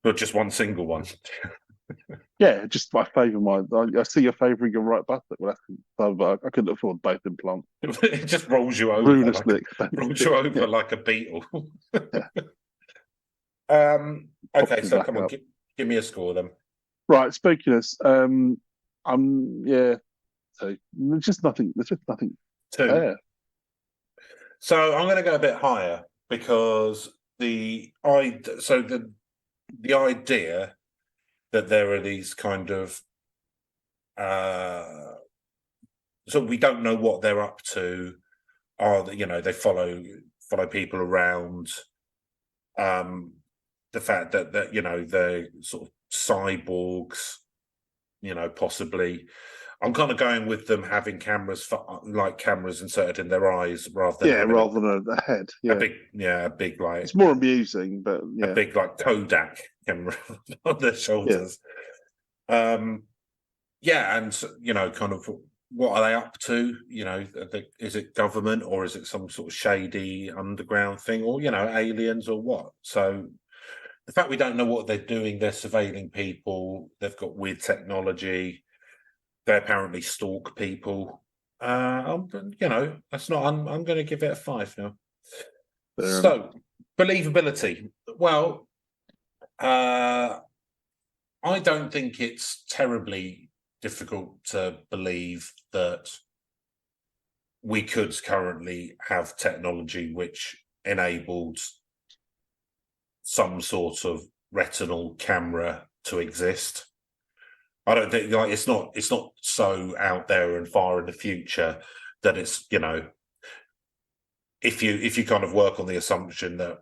But just one single one. Yeah, just my favourite. I see you're favouring your right buttock. Well, I couldn't afford both implants. It just rolls you over, Ruinously like a beetle. Okay, so come on, give me a score then. Right, Spookiness. So there's just nothing. There's just nothing. 2. There. So I'm going to go a bit higher because the idea that there are these kind of so we don't know what they're up to. They follow people around. The fact that they're sort of cyborgs, possibly. I'm kind of going with them having cameras inserted in their eyes rather than a head. Yeah, a big like. It's more amusing, but yeah, a big like Kodak camera on their shoulders. Yeah. And kind of what are they up to? Is it government or is it some sort of shady underground thing, or aliens or what? So the fact we don't know what they're doing, they're surveilling people. They've got weird technology. They apparently stalk people. That's not. I'm going to give it a 5 now. So believability. Well, I don't think it's terribly difficult to believe that we could currently have technology which enabled some sort of retinal camera to exist. I don't think it's not so out there and far in the future that it's if you kind of work on the assumption that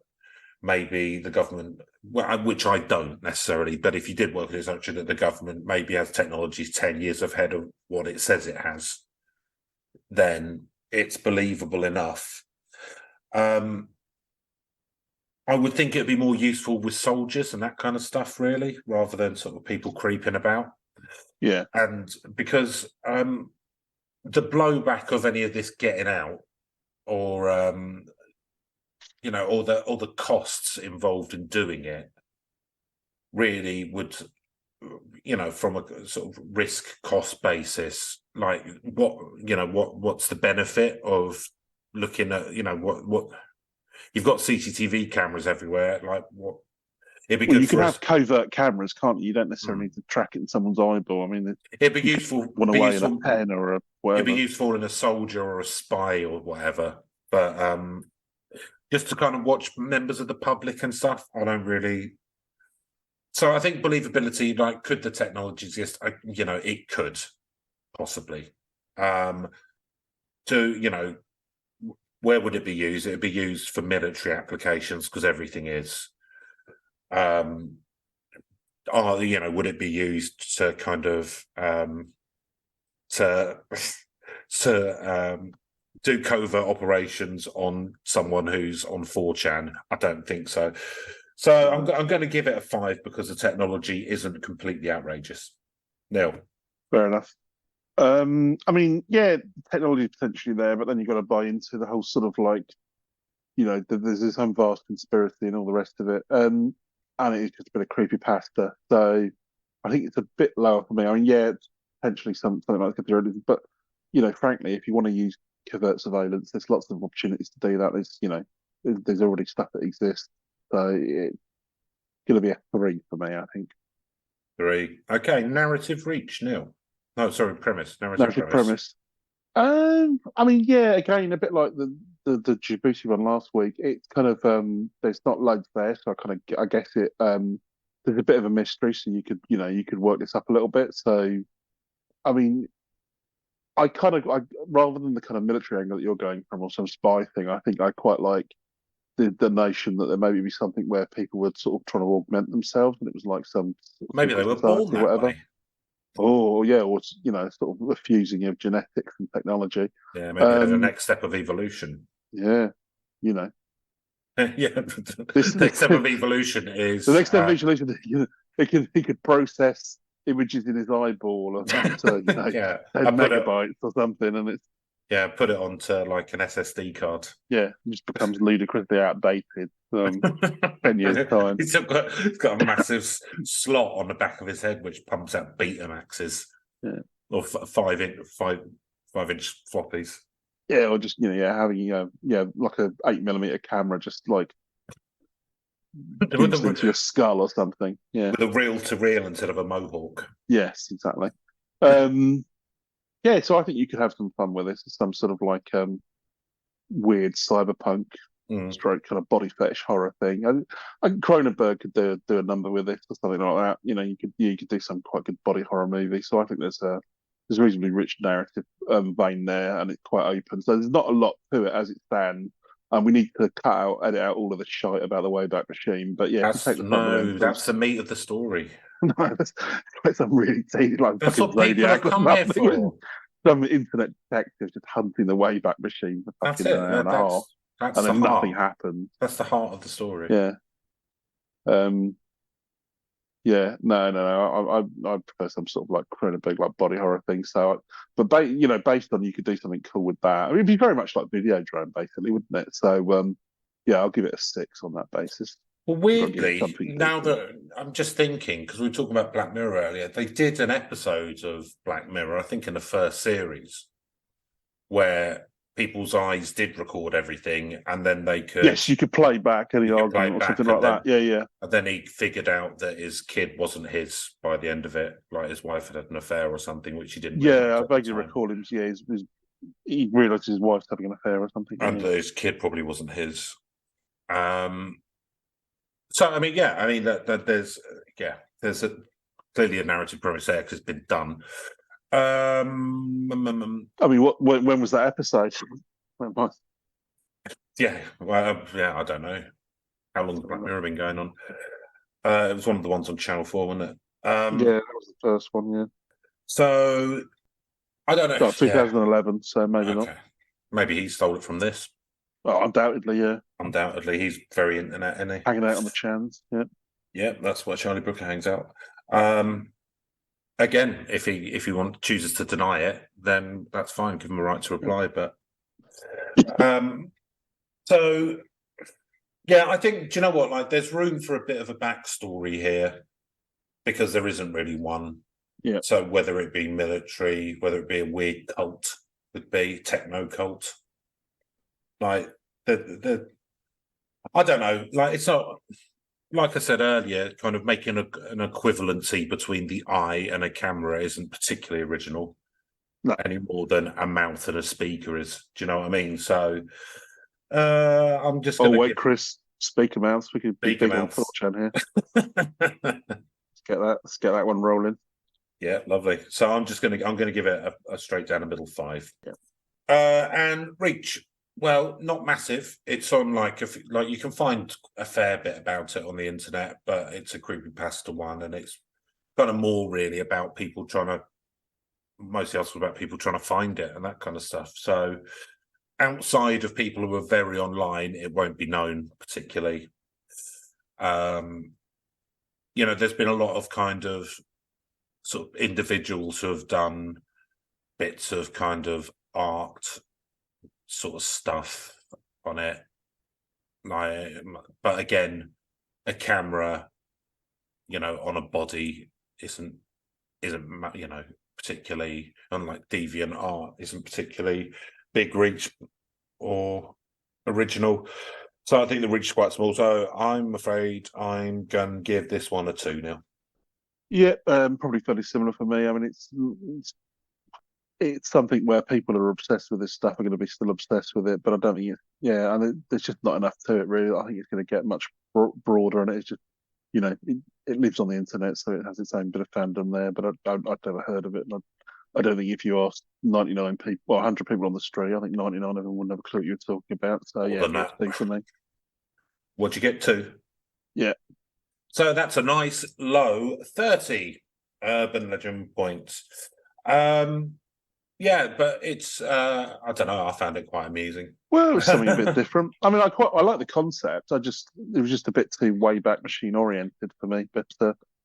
maybe the government, which I don't necessarily, but if you did work on the assumption that the government maybe has technologies 10 years ahead of what it says it has, then it's believable enough. I would think it'd be more useful with soldiers and that kind of stuff, really, rather than sort of people creeping about. Yeah. And because the blowback of any of this getting out, or or the costs involved in doing it, really would, from a sort of risk cost basis, like what's the benefit of looking at what you've got CCTV cameras everywhere, like what. You can have covert cameras, can't you? You don't necessarily need to track it in someone's eyeball. I mean, it'd be useful. One away in a pen or a whatever. It'd be useful in a soldier or a spy or whatever. But just to kind of watch members of the public and stuff, I don't really. So I think believability, like, could the technology exist? It could possibly. Where would it be used? It'd be used for military applications because everything is. Would it be used to kind of to do covert operations on someone who's on 4chan? I don't think so. So I'm going to give it a 5 because the technology isn't completely outrageous. Neil. Fair enough. I mean, yeah, technology is potentially there, but then you've got to buy into the whole sort of like, there's this vast conspiracy and all the rest of it. And it is just a bit of creepypasta. So I think it's a bit lower for me. I mean, yeah, it's potentially something like that. But, frankly, if you want to use covert surveillance, there's lots of opportunities to do that. There's already stuff that exists. So it's going to be a 3 for me, I think. 3. Okay, narrative reach, Neil. No, sorry, premise. Narrative premise. I mean, yeah, again, a bit like the Djibouti one last week. It's kind of there's not loads there, so I guess it there's a bit of a mystery, so you could work this up a little bit. So, I mean, I rather than the kind of military angle that you're going from or some spy thing, I think I quite like the notion that there maybe be something where people were sort of trying to augment themselves, and it was like some maybe they were born that whatever. way. Oh yeah, or sort of a fusing of genetics and technology. Yeah, maybe they're the next step of evolution. Yeah, yeah. The next step of evolution is the next step of evolution. He could process images in his eyeball of 10 megabytes or something, and it's Yeah, put it onto like an SSD card. Yeah, it just becomes ludicrously outdated. 10 years time. He's got a massive slot on the back of his head which pumps out Betamaxes. Yeah. Or 5-inch floppies. Yeah, or just having like a 8mm camera, just like into your skull or something. Yeah, with a reel to reel instead of a mohawk. Yes, exactly. Yeah, so I think you could have some fun with this. Some sort of like weird cyberpunk stroke kind of body fetish horror thing. I Cronenberg could do a number with this or something like that. You could do some quite good body horror movie. So I think there's a reasonably rich narrative vein there, and it's quite open. So there's not a lot to it as it stands. We need to edit out all of the shite about the Wayback Machine. But yeah, that's the meat of the story. No, that's some really tedious, like that's fucking what people come here for. Some internet detective just hunting the Wayback Machine for fucking an hour and a half, and then nothing happens. That's the heart of the story. Yeah. Yeah. No. I prefer some sort of like Cronenberg like body horror thing. So, but based on, you could do something cool with that. I mean, it'd be very much like Videodrome, basically, wouldn't it? So, yeah, I'll give it a 6 on that basis. Well, weirdly, now that I'm just thinking, because we were talking about Black Mirror earlier, they did an episode of Black Mirror, I think in the first series, where people's eyes did record everything, and then they could... Yes, you could play back any argument or something like that. Yeah. And then he figured out that his kid wasn't his by the end of it, like his wife had an affair or something, which he didn't... Yeah, I vaguely recall him. Yeah, he realised his wife's having an affair or something. And his kid probably wasn't his. So, I mean, there's clearly a narrative premise there because it's been done. I mean, when was that episode? Yeah, I don't know. How long has Black Mirror been going on? It was one of the ones on Channel 4, wasn't it? Yeah, that was the first one, yeah. So, I don't know. 2011, so maybe not. Maybe he stole it from this. Oh, undoubtedly, yeah. Undoubtedly, he's very internet, isn't he? Hanging out on the chans, yeah. Yeah, that's where Charlie Brooker hangs out. Again, if he chooses to deny it, then that's fine. Give him a right to reply. But so yeah, I think, do you know what? Like, there's room for a bit of a backstory here because there isn't really one. Yeah. So whether it be military, whether it be a weird cult, would be techno cult. Like I don't know. Like, it's not, like I said earlier, kind of making an equivalency between the eye and a camera isn't particularly original any more than a mouth and a speaker is. Do you know what I mean? So I'm just going to Chris, speaker mouth. We could be big on Chan here. Let's get that one rolling. Yeah, lovely. So I'm going to give it a straight down the middle 5. Yeah. And reach. Well, not massive. It's on like you can find a fair bit about it on the internet, but it's a creepypasta one, and it's kind of more really about people mostly also about people trying to find it and that kind of stuff. So outside of people who are very online, it won't be known particularly. There's been a lot of kind of sort of individuals who have done bits of kind of art sort of stuff on it, but again, a camera, on a body isn't particularly, unlike deviant art, isn't particularly big reach or original. So I think the reach is quite small. So I'm afraid I'm going to give this one a 2 now. Yeah, probably fairly similar for me. I mean, it's something where people are obsessed with this stuff are going to be still obsessed with it, but I don't think and there's just not enough to it really. I think it's going to get much broader, and it's just it lives on the internet, so it has its own bit of fandom there. But I'd never heard of it, and I don't think if you asked 99 people, 100 people on the street, I think 99 of them wouldn't have a clue what you're talking about. So yeah, it's for me. What'd you get to? Yeah. So that's a nice low 30 urban legend points. Yeah, but it's I don't know. I found it quite amusing. Well, it was something a bit different. I mean, I like the concept. It was just a bit too Wayback Machine oriented for me. But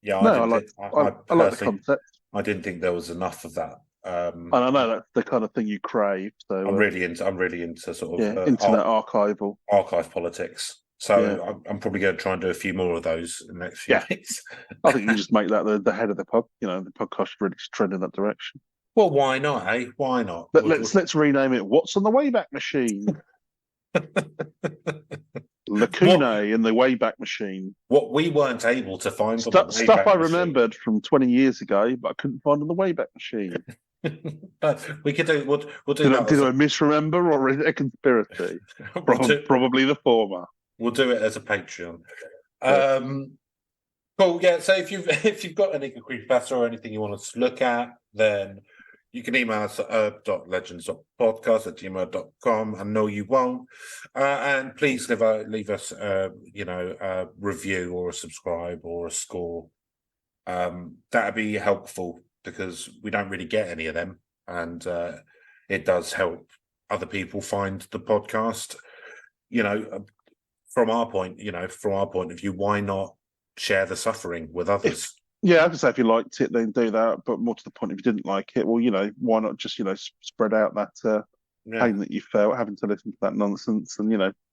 yeah, I like the concept. I didn't think there was enough of that And I know that's the kind of thing you crave. So I'm really into sort of internet archival archive politics. So I'm probably going to try and do a few more of those in the next few weeks. I think you can just make that the head of the pub. The podcast should really trend in that direction. Well, why not? Eh? Why not? Let's rename it. What's on the Wayback Machine? Lacunae in the Wayback Machine. What we weren't able to find. Stuff I remembered from 20 years ago, but I couldn't find on the Wayback Machine. We could do. We'll do that. Did I misremember, or is it a conspiracy? Probably the former. We'll do it as a Patreon. Cool. Yeah. So if you've got any creepypasta or anything you want us to look at, then you can email us at herb.legends.podcast@gmail.com. I know you won't. And please leave us a review or a subscribe or a score. That'd be helpful because we don't really get any of them, and it does help other people find the podcast. From our point of view, why not share the suffering with others? I would say if you liked it, then do that. But more to the point, if you didn't like it, well, why not just spread out that pain that you felt having to listen to that nonsense, and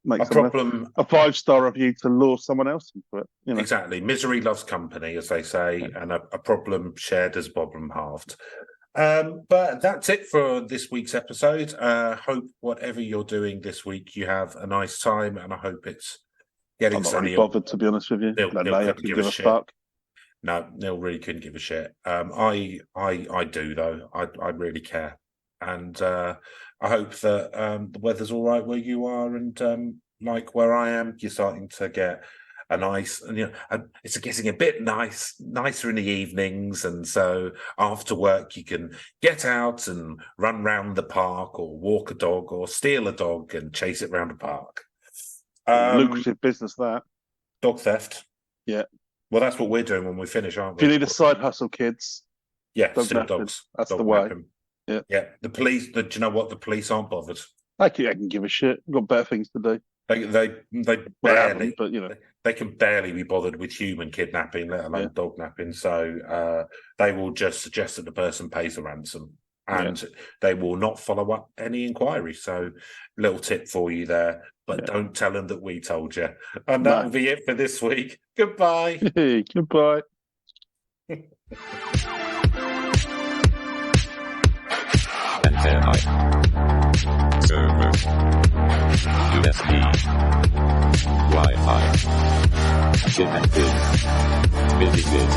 make a 5-star review to lure someone else into it. Exactly. Misery loves company, as they say, and a problem shared is a problem halved. But that's it for this week's episode. Hope whatever you're doing this week, you have a nice time, and I hope it's getting sunny. I'm not really bothered, to be honest with you. Neil couldn't give a fuck. No, Neil really couldn't give a shit. I do though. I really care, and I hope that the weather's all right where you are, and like where I am, you're starting to get a nice, and it's getting a bit nicer in the evenings, and so after work you can get out and run round the park, or walk a dog, or steal a dog and chase it round the park. Lucrative business, that. Dog theft. Yeah. Well, that's what we're doing when we finish, aren't we? If you need a side hustle, kids. Yeah, steal dogs. That's the way. Yeah. The police. Do you know what? The police aren't bothered. I can give a shit. We've got better things to do. They barely, but they can barely be bothered with human kidnapping, let alone dog napping. So they will just suggest that the person pays a ransom, and they will not follow up any inquiry. So, little tip for you there, but don't tell them that we told you. And that will be it for this week. Goodbye. Goodbye. Antennae. Server. USB. Wi-Fi. Chip and pin. Busy bit.